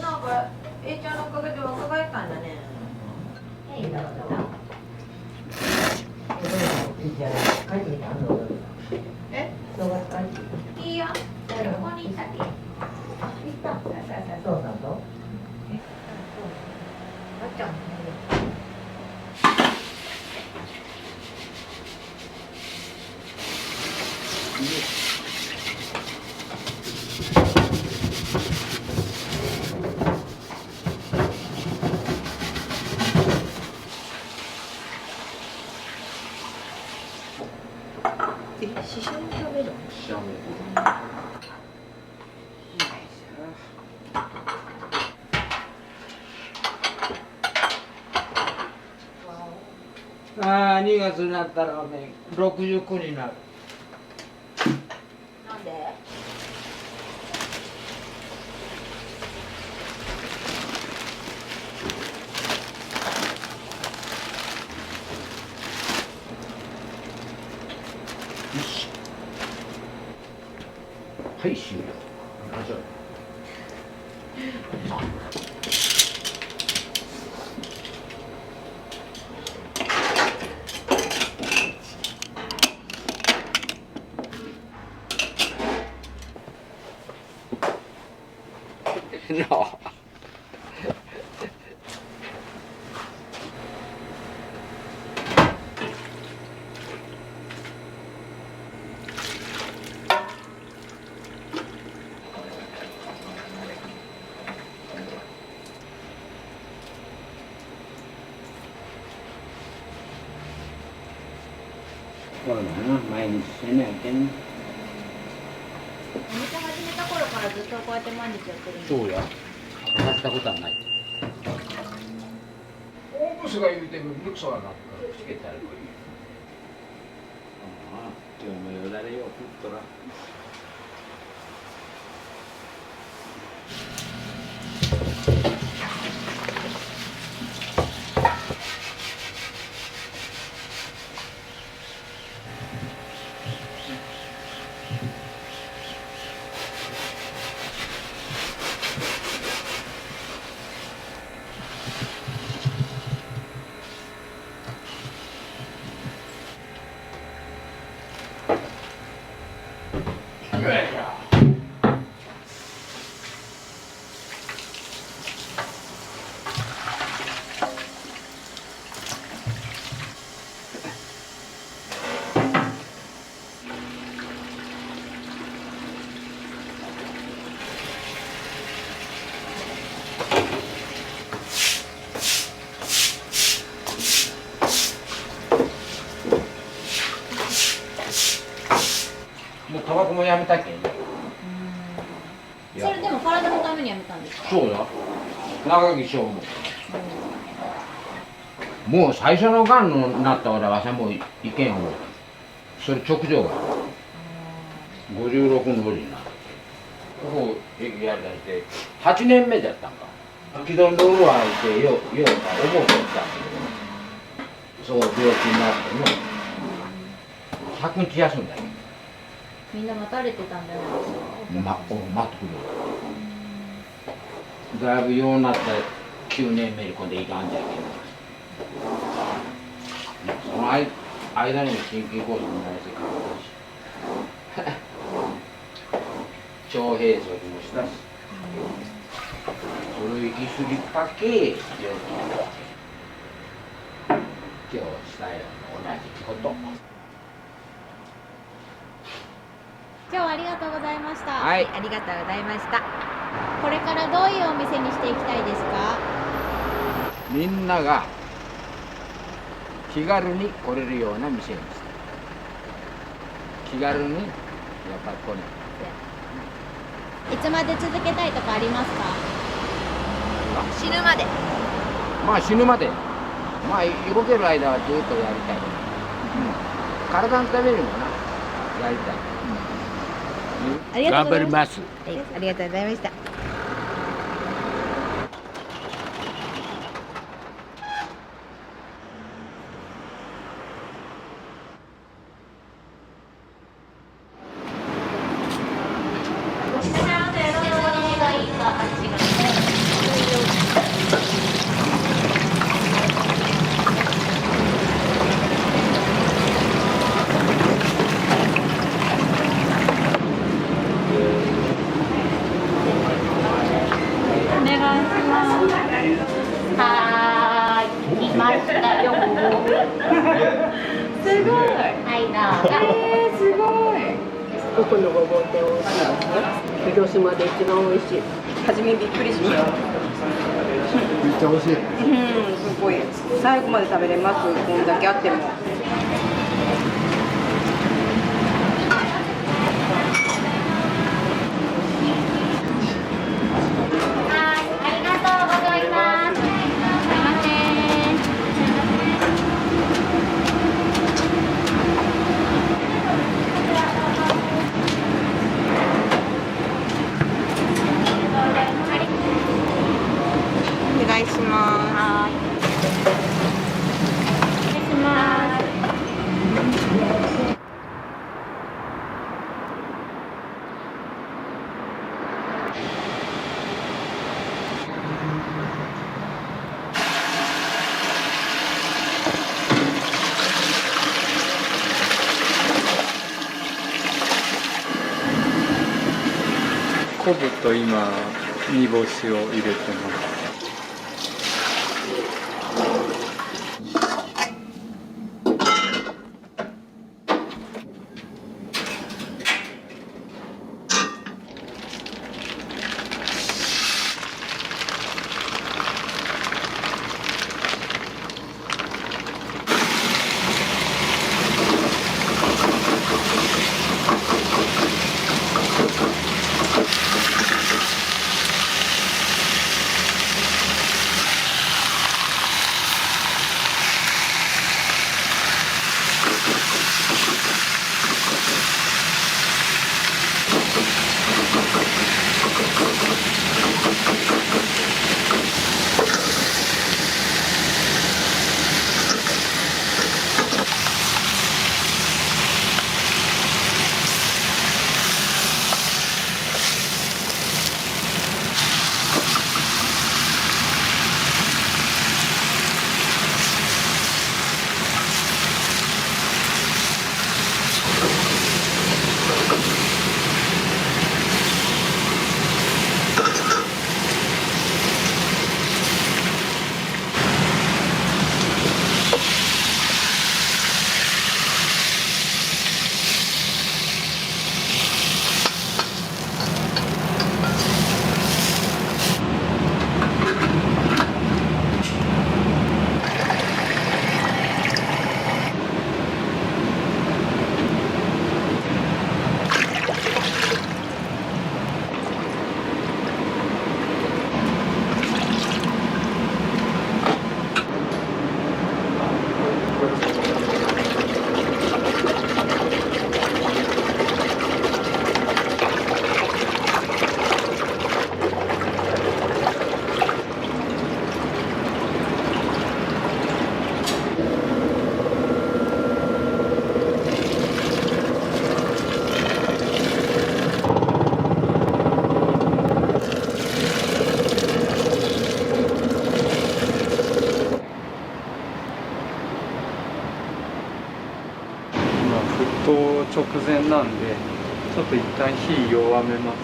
なんか、A ちゃんのおかげで若返ったんだね。いいだろうな。え？いいよ。ここにいたっけ？行った。そうだと。あっちゃん。ししゃも食べる？ししゃも。ああ、2月になったらね、69になる。なんで？はい、終了。No. これもな、毎日せなやけん。お店始めた頃からずっとこうやって毎日やってるんですか？そうや。やったことはない。大ブスが言うても、ルクソはなくつけてあるという。ああ、今日もよだれよ、ふっとら。たけん。それでも体のためにやめたんですか？そうだ。長木翔も。もう最初のがんになったらわしはもういけんもう。それ直上が。56の折にな。ここ駅やりだして8年目だったんか。既存道路は行ってよう思うとったんだけど、そう病気になってね。100日休んだよ。みんな待たれてたんじゃないですか？待ってくれ。だいぶようになった9年目に今度いかんじゃけど、その間にも心筋梗塞になりせかんし腸閉塞もしたし、それ行き過ぎたけ病気になった今日したよ同じこと。今日はありがとうございました。はい、ありがとうございました。これからどういうお店にしていきたいですか？みんなが気軽に来れるような店にしたい。気軽にやっぱり来れる。いつまで続けたいとかありますか？死ぬまで。まあ死ぬまで。まあ動ける間はずっとやりたい。体のためにもな、やりたい。頑張ります。はい、ありがとうございました。ここのごぼう天美味しいですね。広島で一番美味しい。初めびっくりしました。めっちゃ美味しい。すごい。最後まで食べれます。こんだけあっても。お願いします。はい。お願いします。昆布と今煮干しを入れてます。行直前なんでちょっと一旦火弱めます。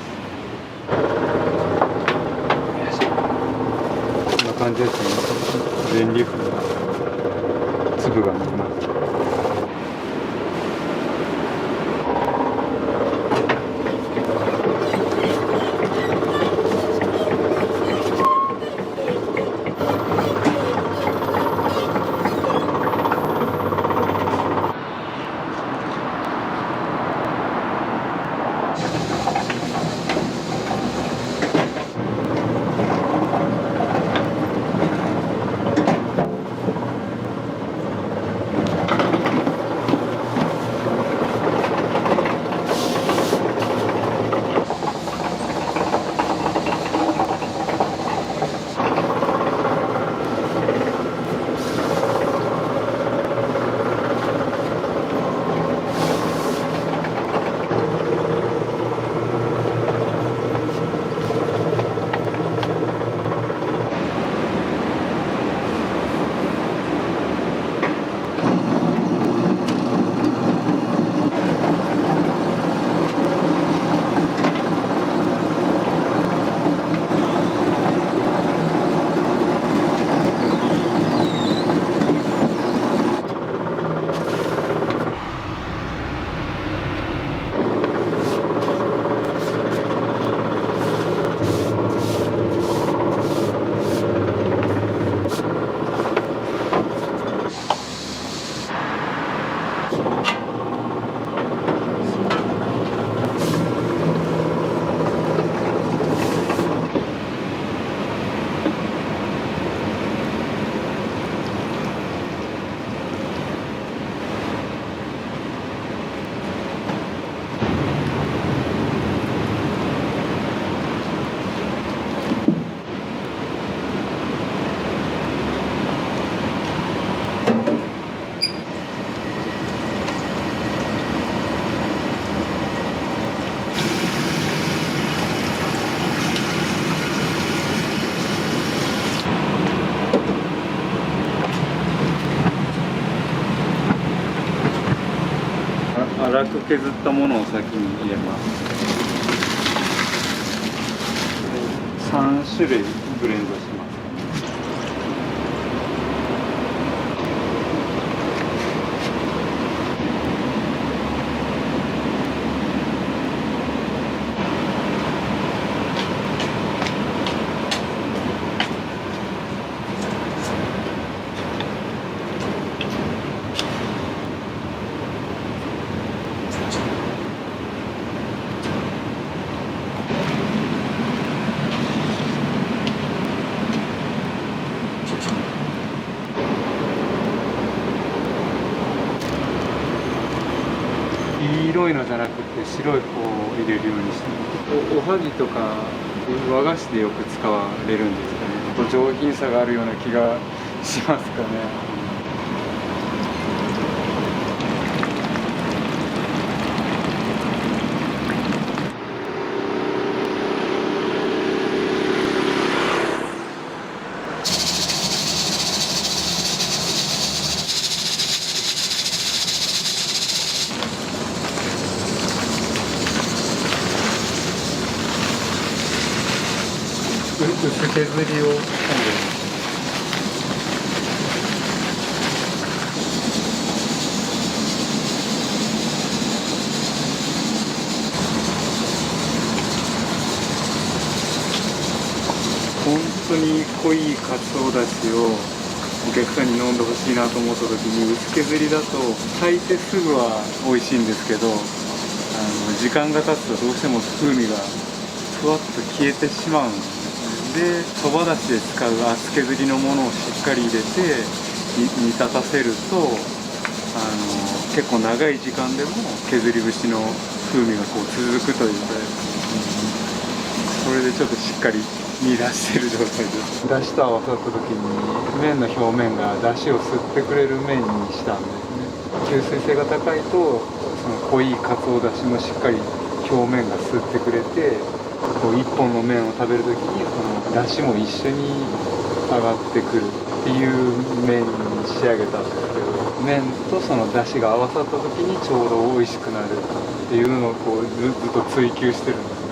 こんな感じですね。全粒粉が粒が見えます。粗く削ったものを先に入れます。3種類ブレンドします。黄色いのじゃなくて白い方を入れるようにしてます。おはぎとか和菓子でよく使われるんですかね。上品さがあるような気がしますかね。薄削りを今度本当に濃いかつおだしをお客さんに飲んでほしいなと思った時に薄削りだと炊いてすぐは美味しいんですけど時間が経つとどうしても風味がふわっと消えてしまうんです。でそばだしで使う厚削りのものをしっかり入れて煮立たせると結構長い時間でも削り節の風味がこう続くというか、それでちょっとしっかり煮出してる状態です。だしと合わさった時に麺の表面がだしを吸ってくれる麺にしたんですね。吸水性が高いとその濃いかつおだしもしっかり表面が吸ってくれて、こう一本の麺を食べる時にそのだしも一緒に上がってくるっていう麺に仕上げたんですけど、麺とその出汁が合わさった時にちょうど美味しくなるっていうのをこうずっと追求してるんです。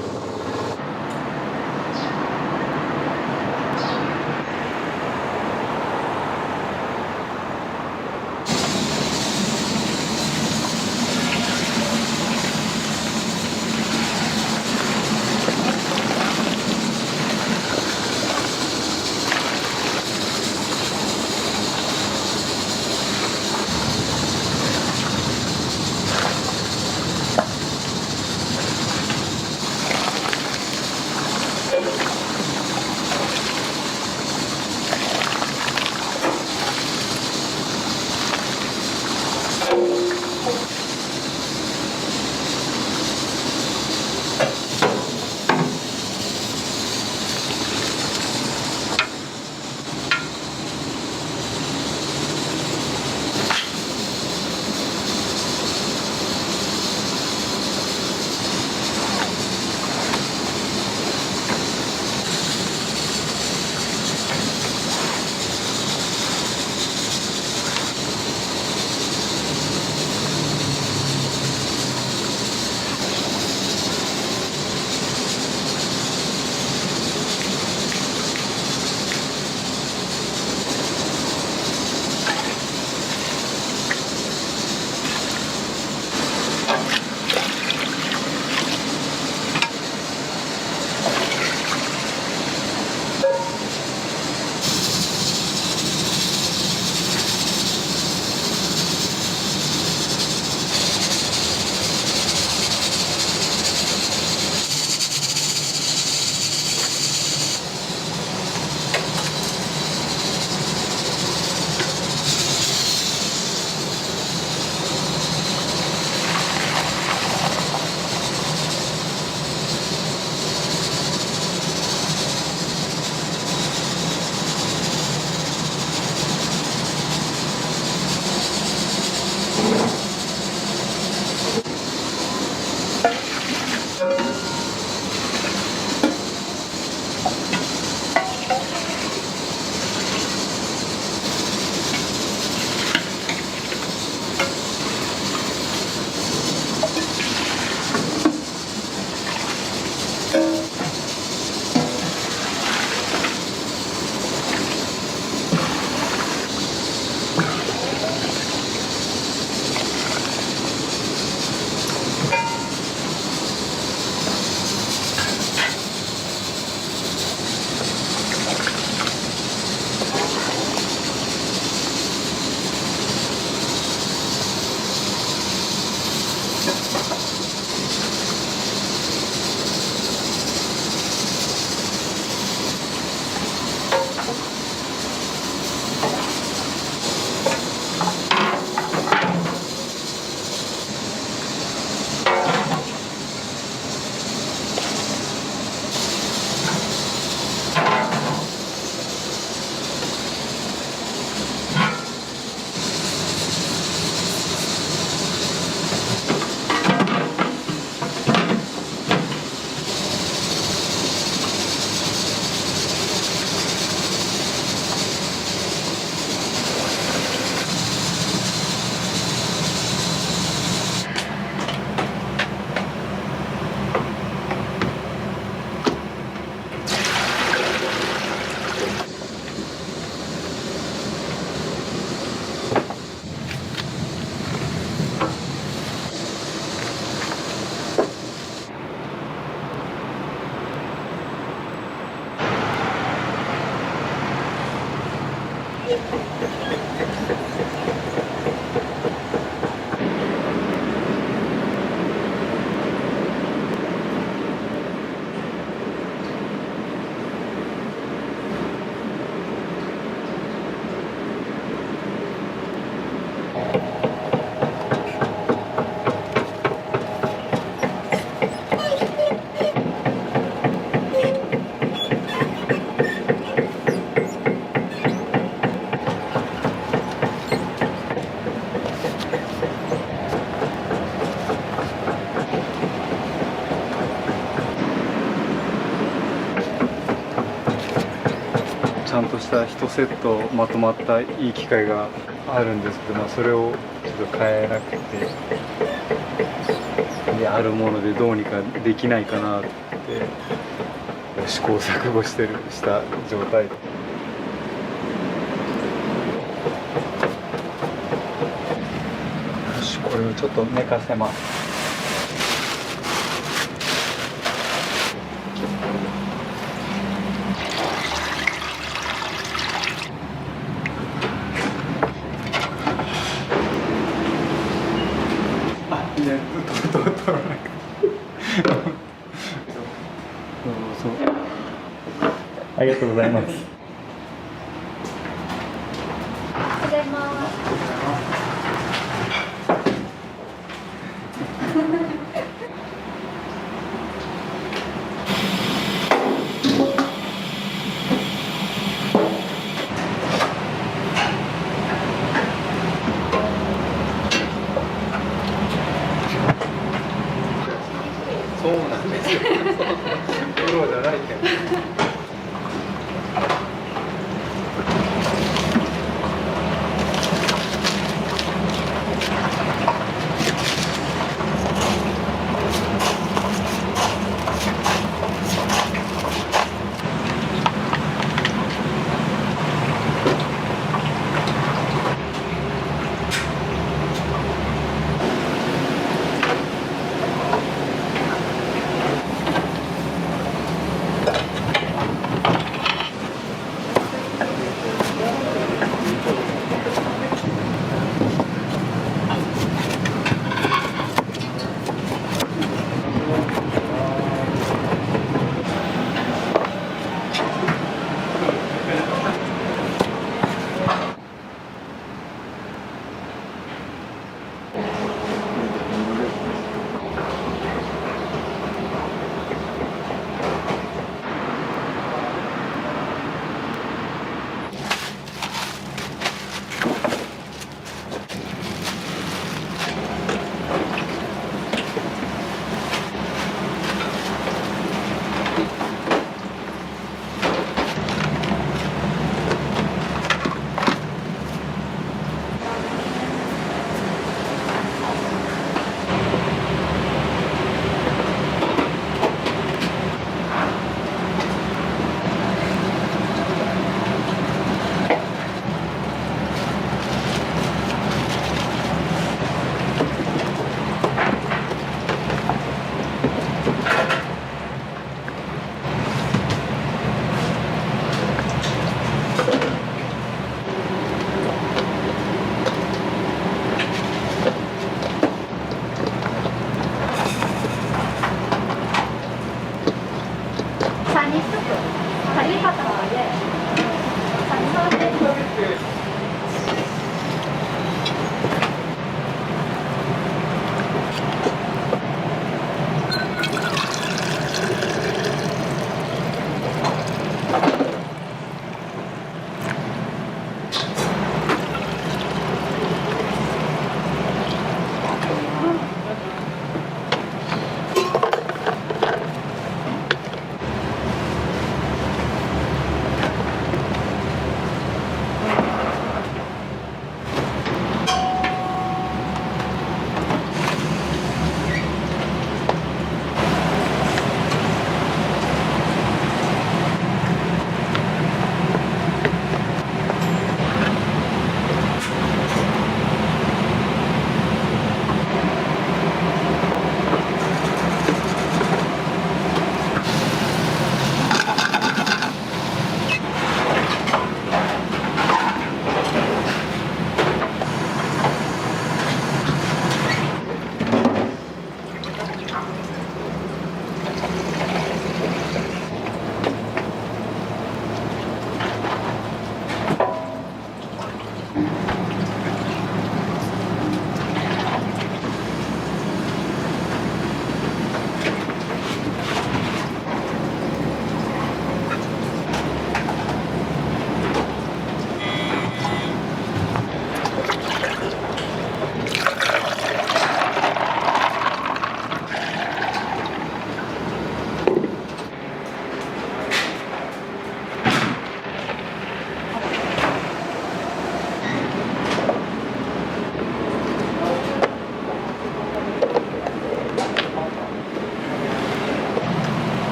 ちゃんとした1セットまとまったいい機械があるんですけど、まあ、それをちょっと変えなくて、であるものでどうにかできないかなって試行錯誤した状態で。よし、これをちょっと寝かせます。ありがとうございます。ただいま。そうなんですよ。プロじゃないけど。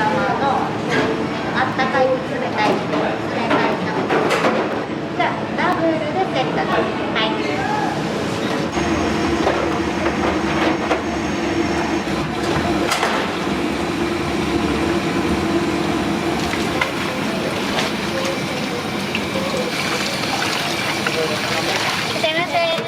のあったかい冷たい冷たいのじゃあダブルでセットです。はい。すいません。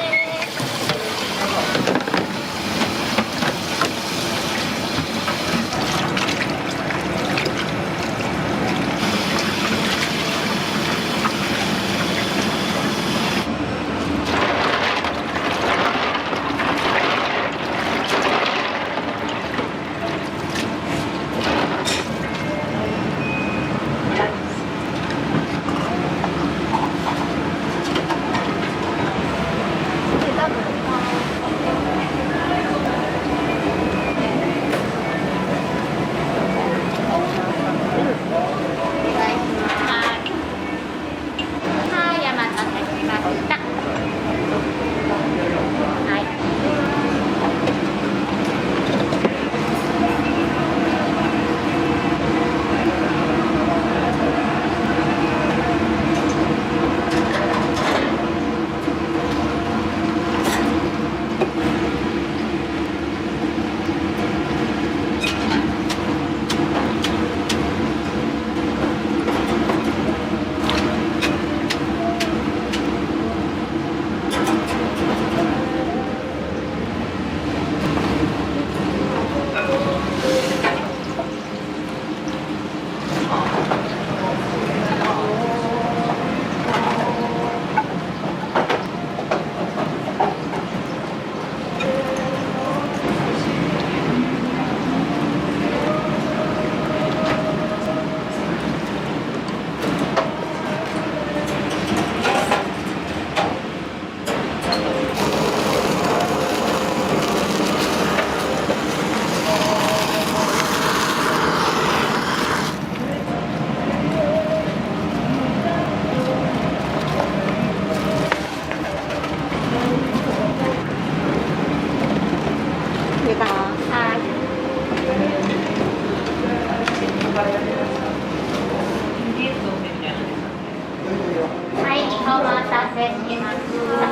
はい、お待たせしました。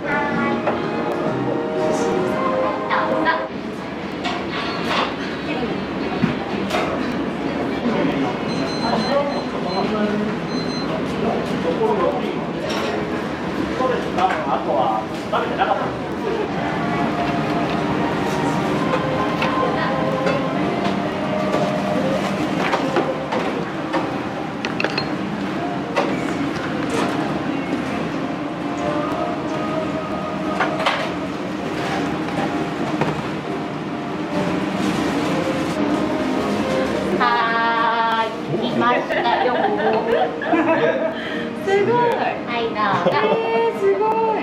はい。どうぞ。あとは食べてなかった。来ましたよ。すごい。はい、どうぞ。すごい。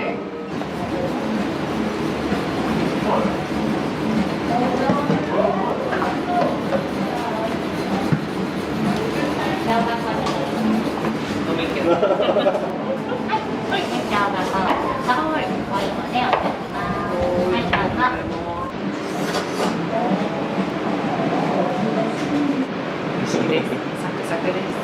サクサクです。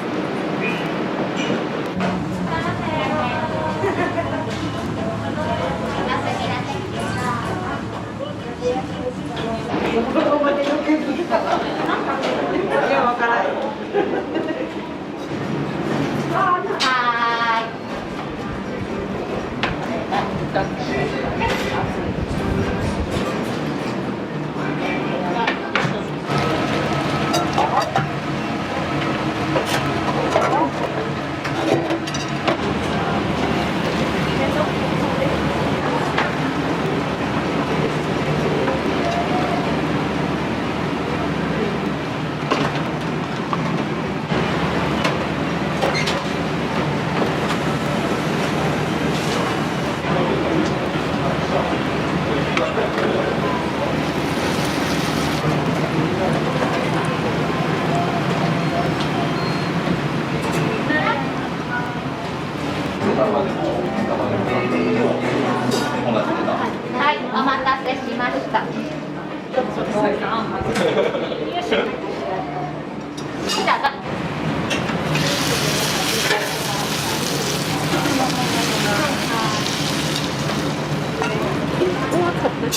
はい、お待たせしました。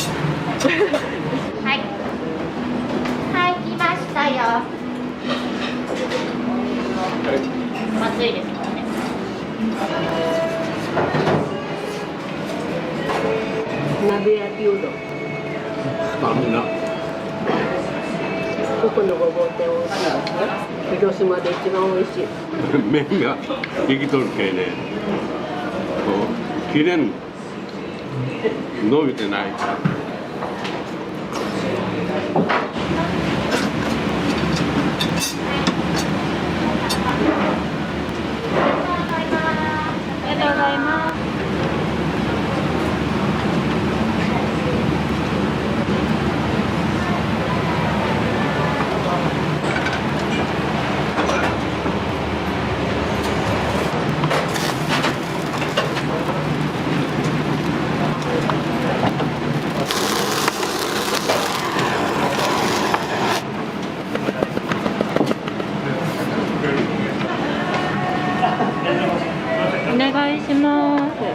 はいはい来ましたよ。まずいですもんね。鍋焼きうどん。ここのごぼう天美味しいですよ。広島で一番美味しい。麺が生きとるけね、こう切れん、伸びてない。ありがとうございます。お願いします。は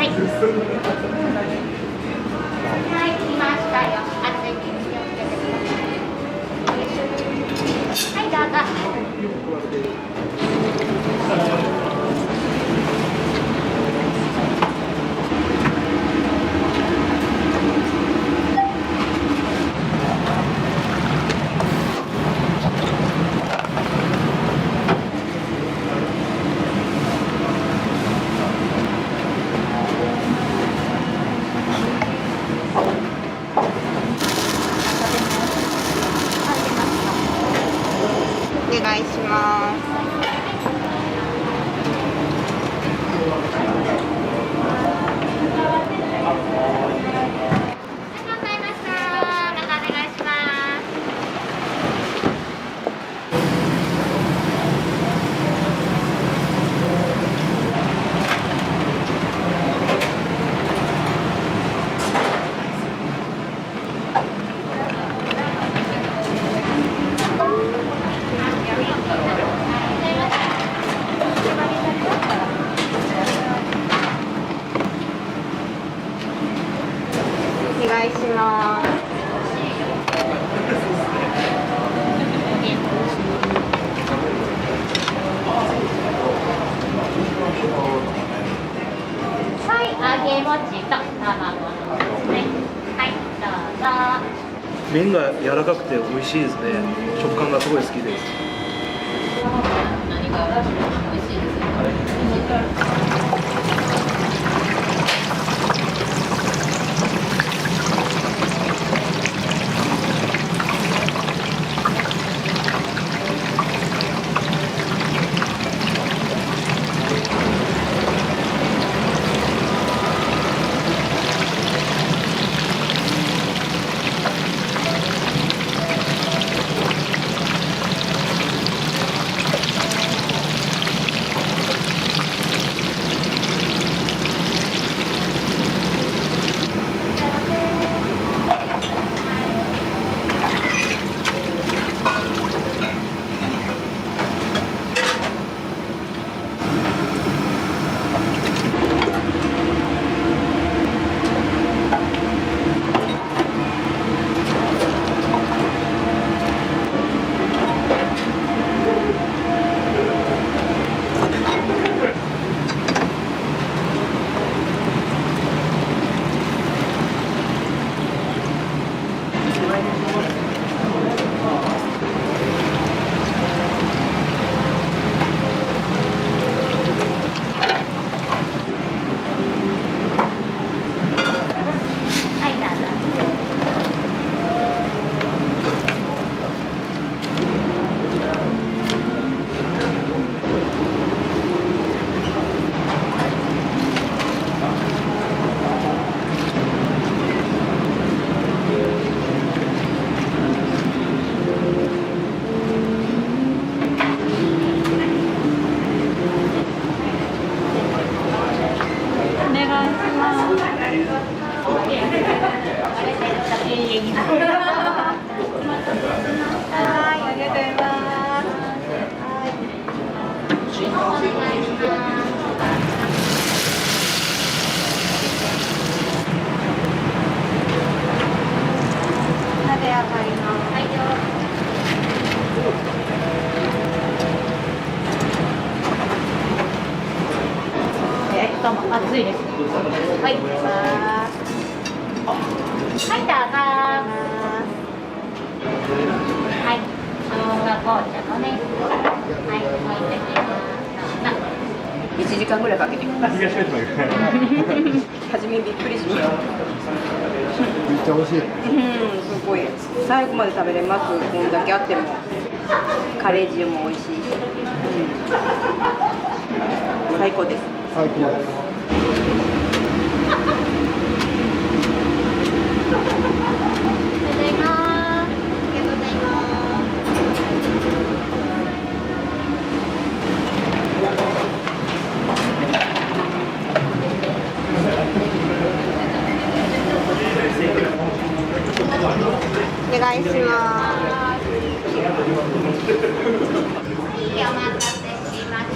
い。はい、来ましたよ。熱い気をつけてください。はい、どうぞ。お願いします。お願いします。はい、揚げ餅と卵ですね。はい、どうぞ。麺が柔らかくて美味しいですね。食感がすごい好きです。何が美味しいですか？ずいです。はい、はい、どうぞ。はい、生姜紅茶のね。はい、置いてきます。1時間ぐらいかけてきます。初めびっくりしました。めっちゃ美味しい。すごい。最後まで食べれます。こんだけあっても。カレー汁も美味しい。最高です。最高です。お願いします。お待たせしました。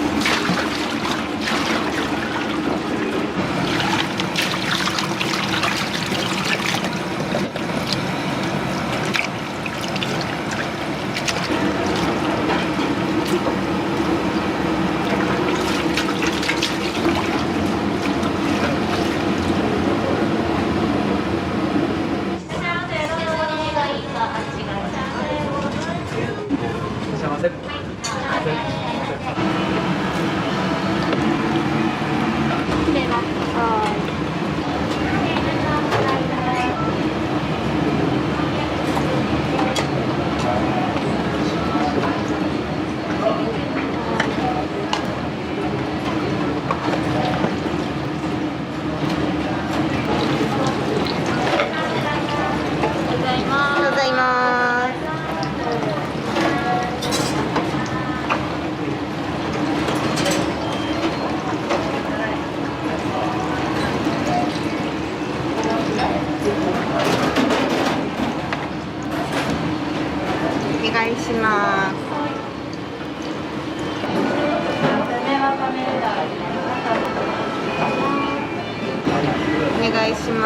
お願いします。お願いします。お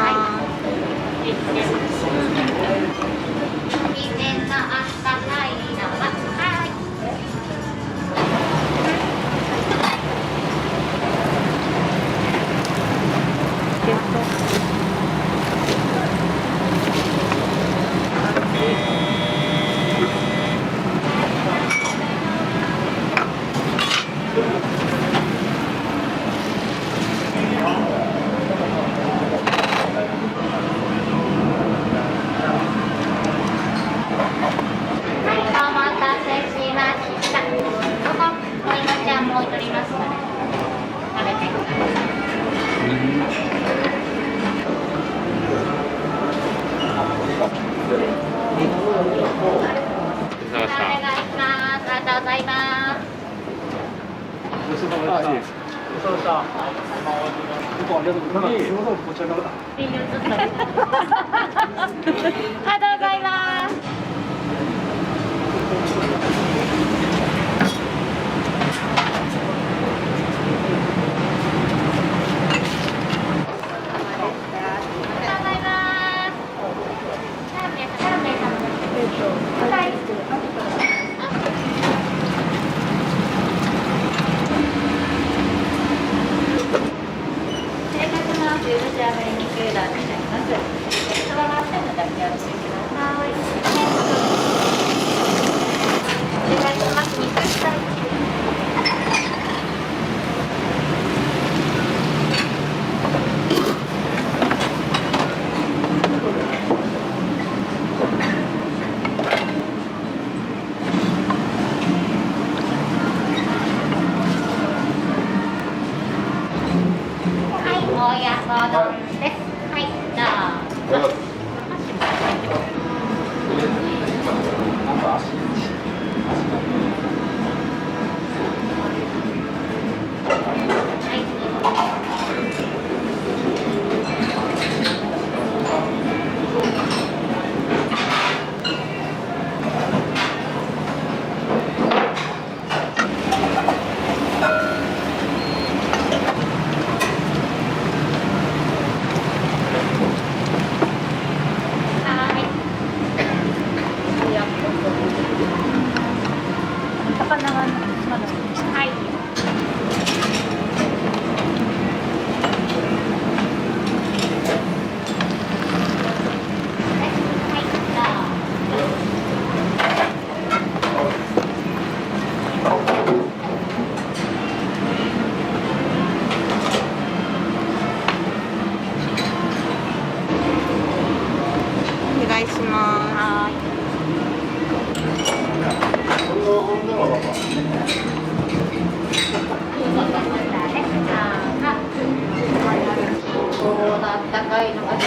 高いのが1つ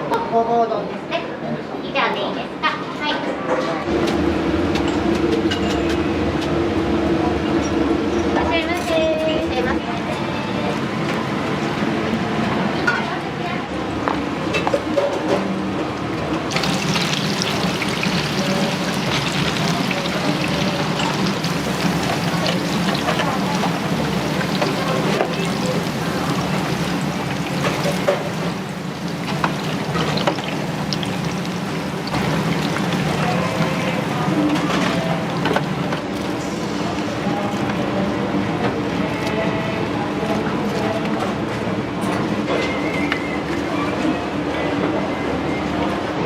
とごぼう丼ですね。以上でいいですか。はい。いらっしゃいませ。いらっしゃいませ。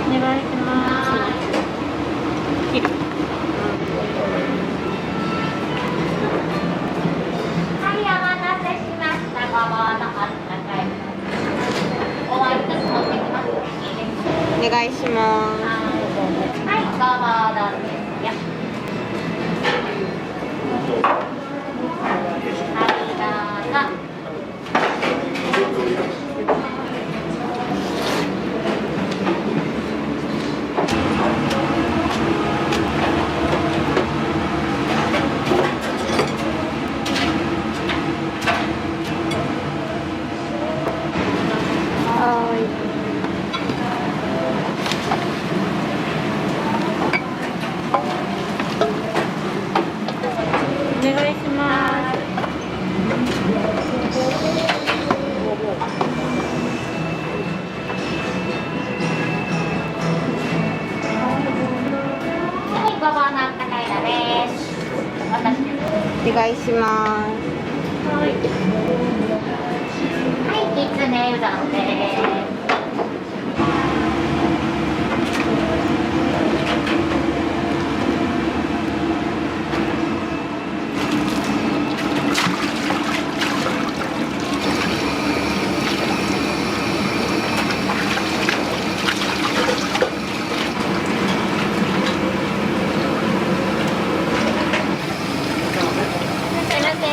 お願いします。切る。はい、お待たせしました。ごぼうのあったかい。おわりと持ってきます。いいですか。お願いします。はい、ごぼう丼ですよ。はい、どうぞ。お願いします。はい、ごぼうのあったかいのです。私です。お願いします。はい、きつねうどんです。いらっしゃいませ。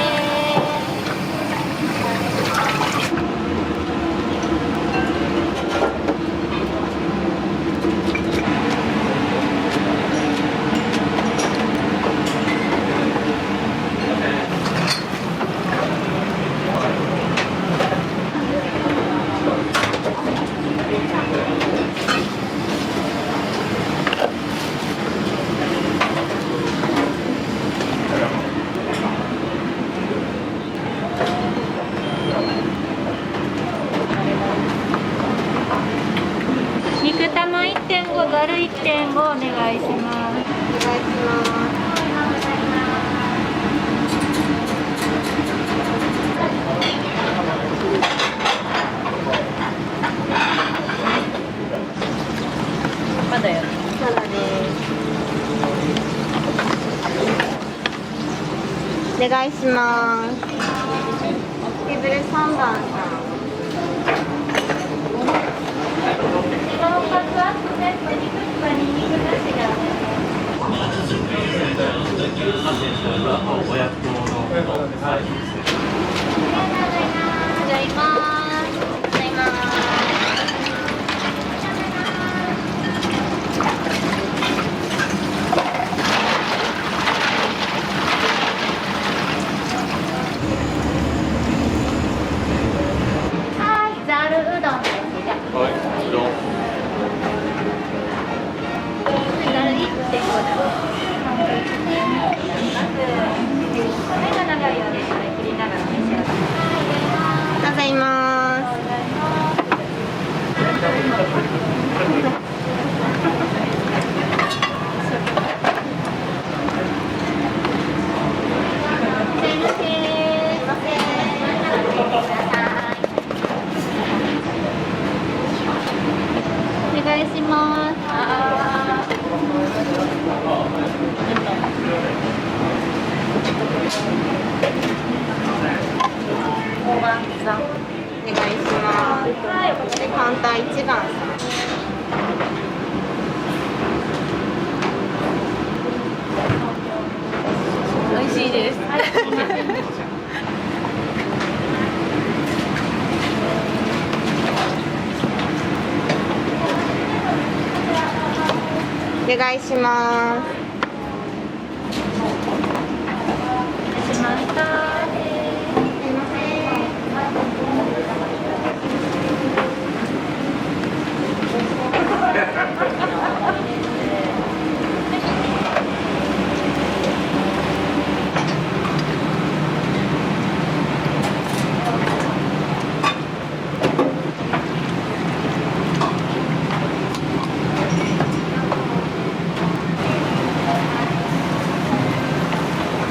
肉玉1.5、ざる1.5お願いします。お願いします。まだよ。まだです。お願いします。テーブル3番さん。はい、ざるうどんです。はい、うどん。ざる1.5だ。目が長いようでしたら切りながら召し上がって。ございます。お願いします。5番さん。お願いします。で、カウンター1番さん。美味しいです。お願いします。しました。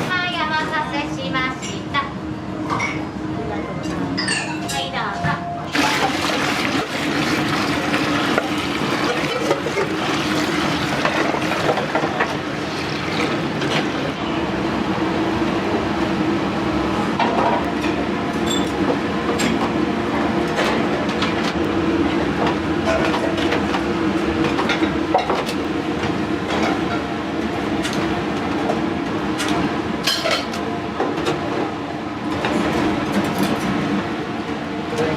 はい、お待たせしました。はい、どうぞ。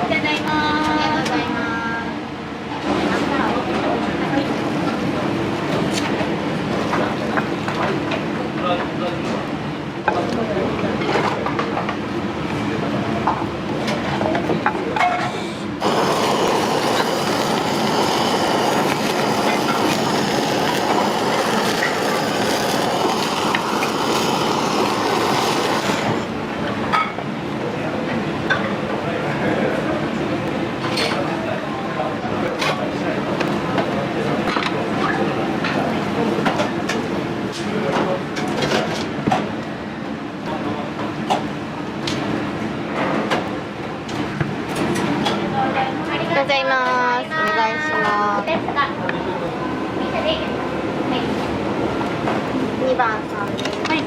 ただいま。ありがとうございます。ありがとうございます。お願いします。ですが、店でいいですか？はい。2番さんです。はい。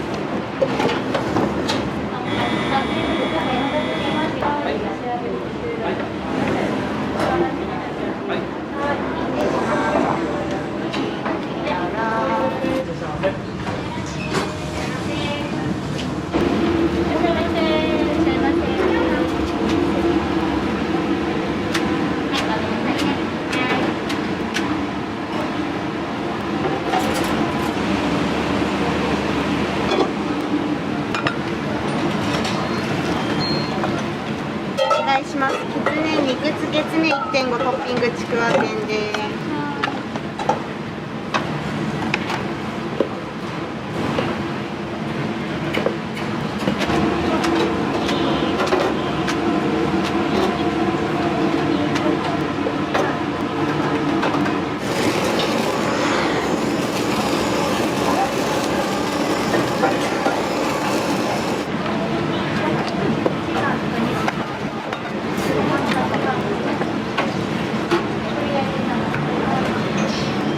お願いします。きつね肉つけつね 1.5 トッピングちくわ天です。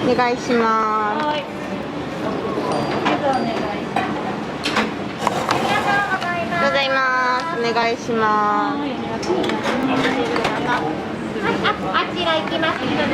お願いします。はい。ありがとうございます。お願いします。あちら行きます。すいません。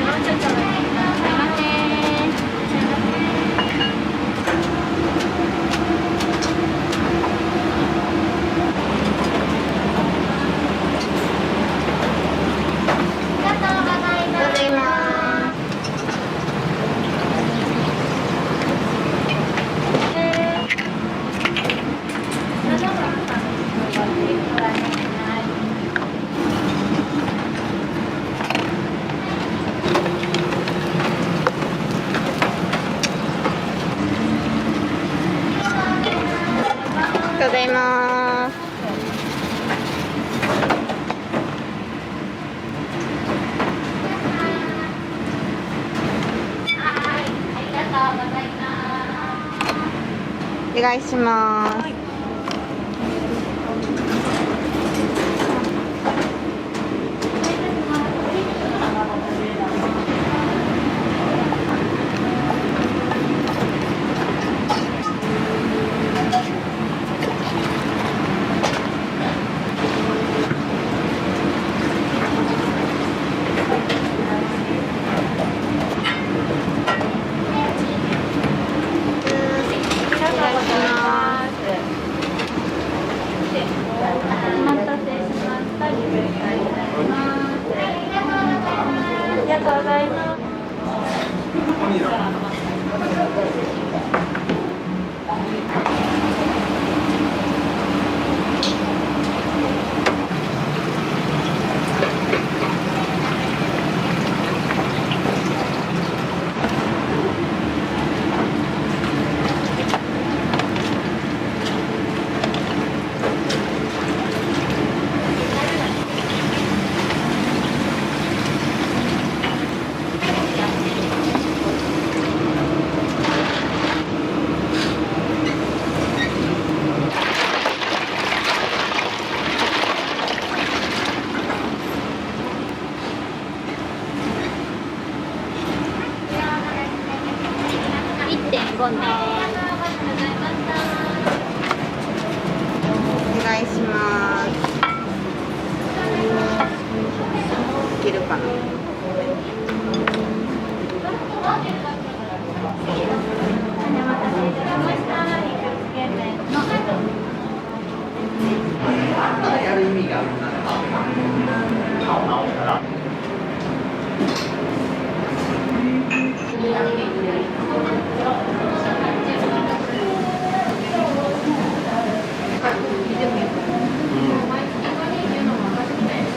ありがとうございます。ありがとうございます。お願いします。ありがとうございます。1.5ね。お願いします。いけるかな。やる意味があるな。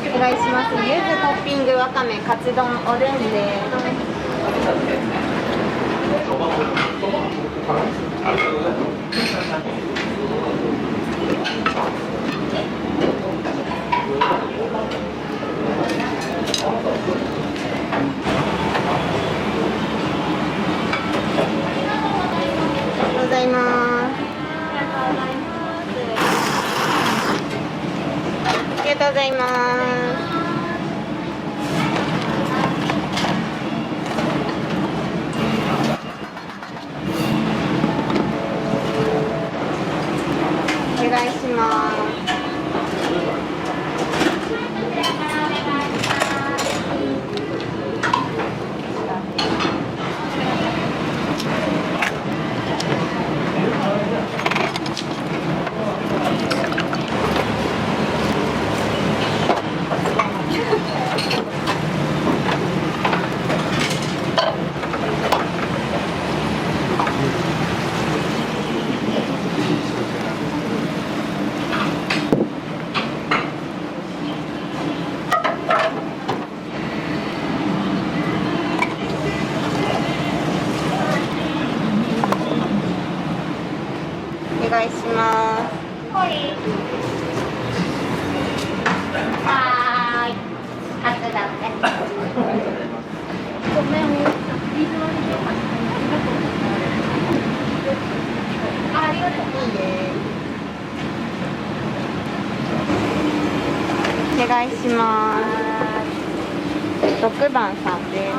お願いします。柚子トッピングわかめカツ丼おでんで。ありがとうございます。ありがとうございます。お願いします。お願いします。はーい。カツだって。ごめん、水割りとかありがとう。いいね。お願いします。6番さんです。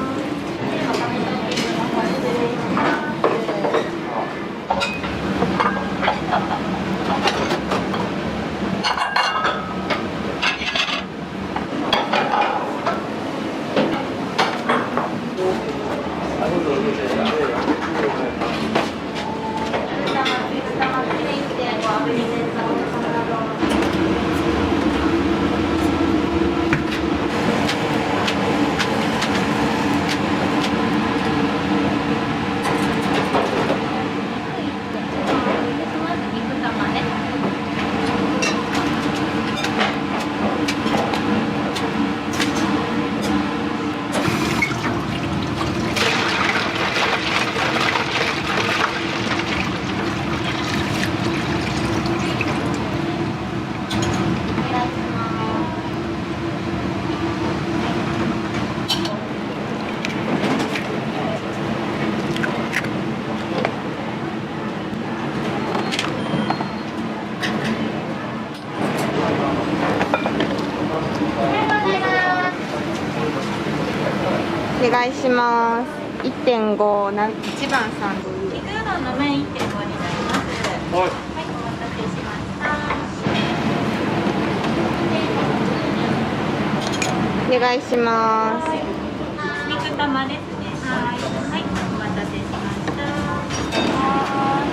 お願いします。1.5 1番さんでいいです。水うどんの麺1.5になります。はい、お待たせしました。お願いします。肉玉ですね。はい、はい、お待たせしました。はい。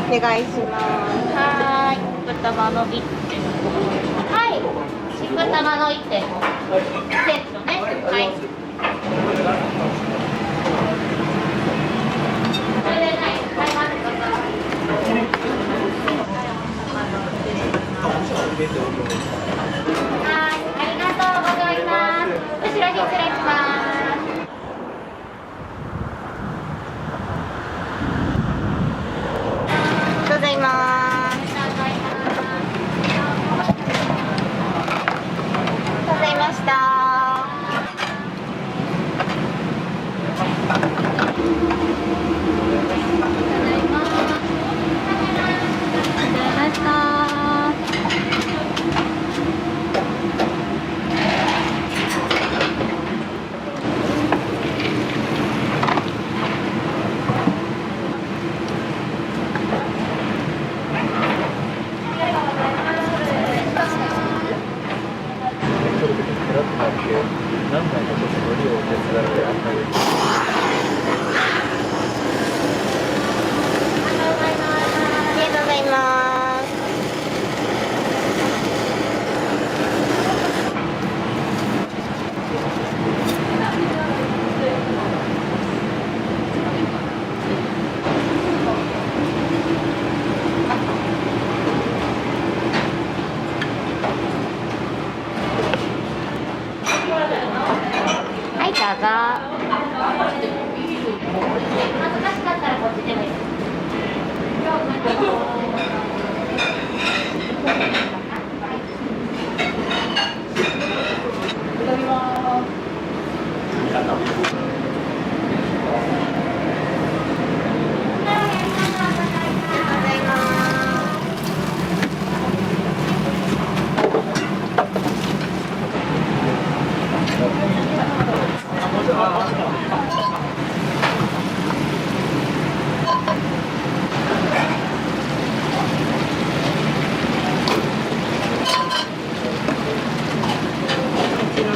お願いします。はーい、しくたまの1.5。はい、しくたまの1.5。セットね。はい。それでない、はい、待ってください。はい、ありがとうございます。後ろに失礼します。ございます。ございました。はい、どうぞ。恥ずかしかったらこっちでもいい。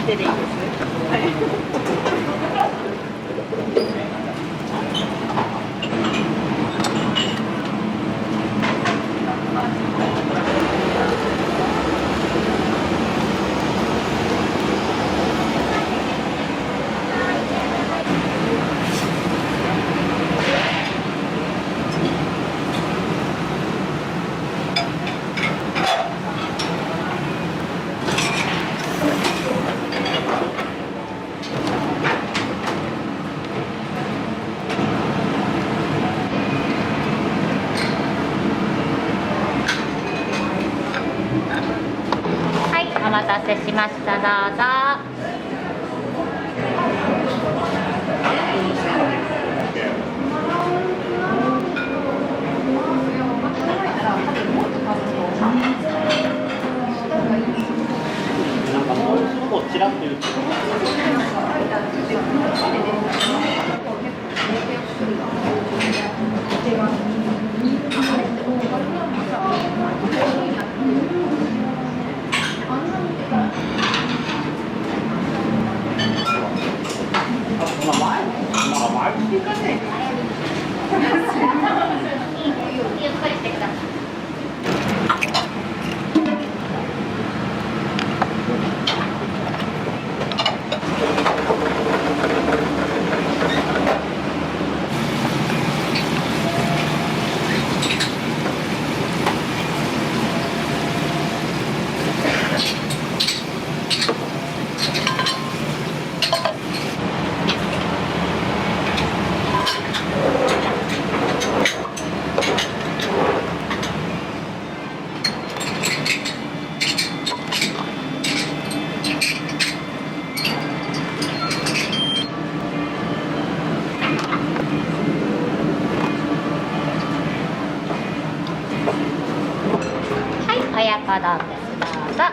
手でいいです。はい、お待たせしました。どうぞ。なんかもう一個ちらっと言って。ゆっくりしてください。はい、親子丼です。どうぞ。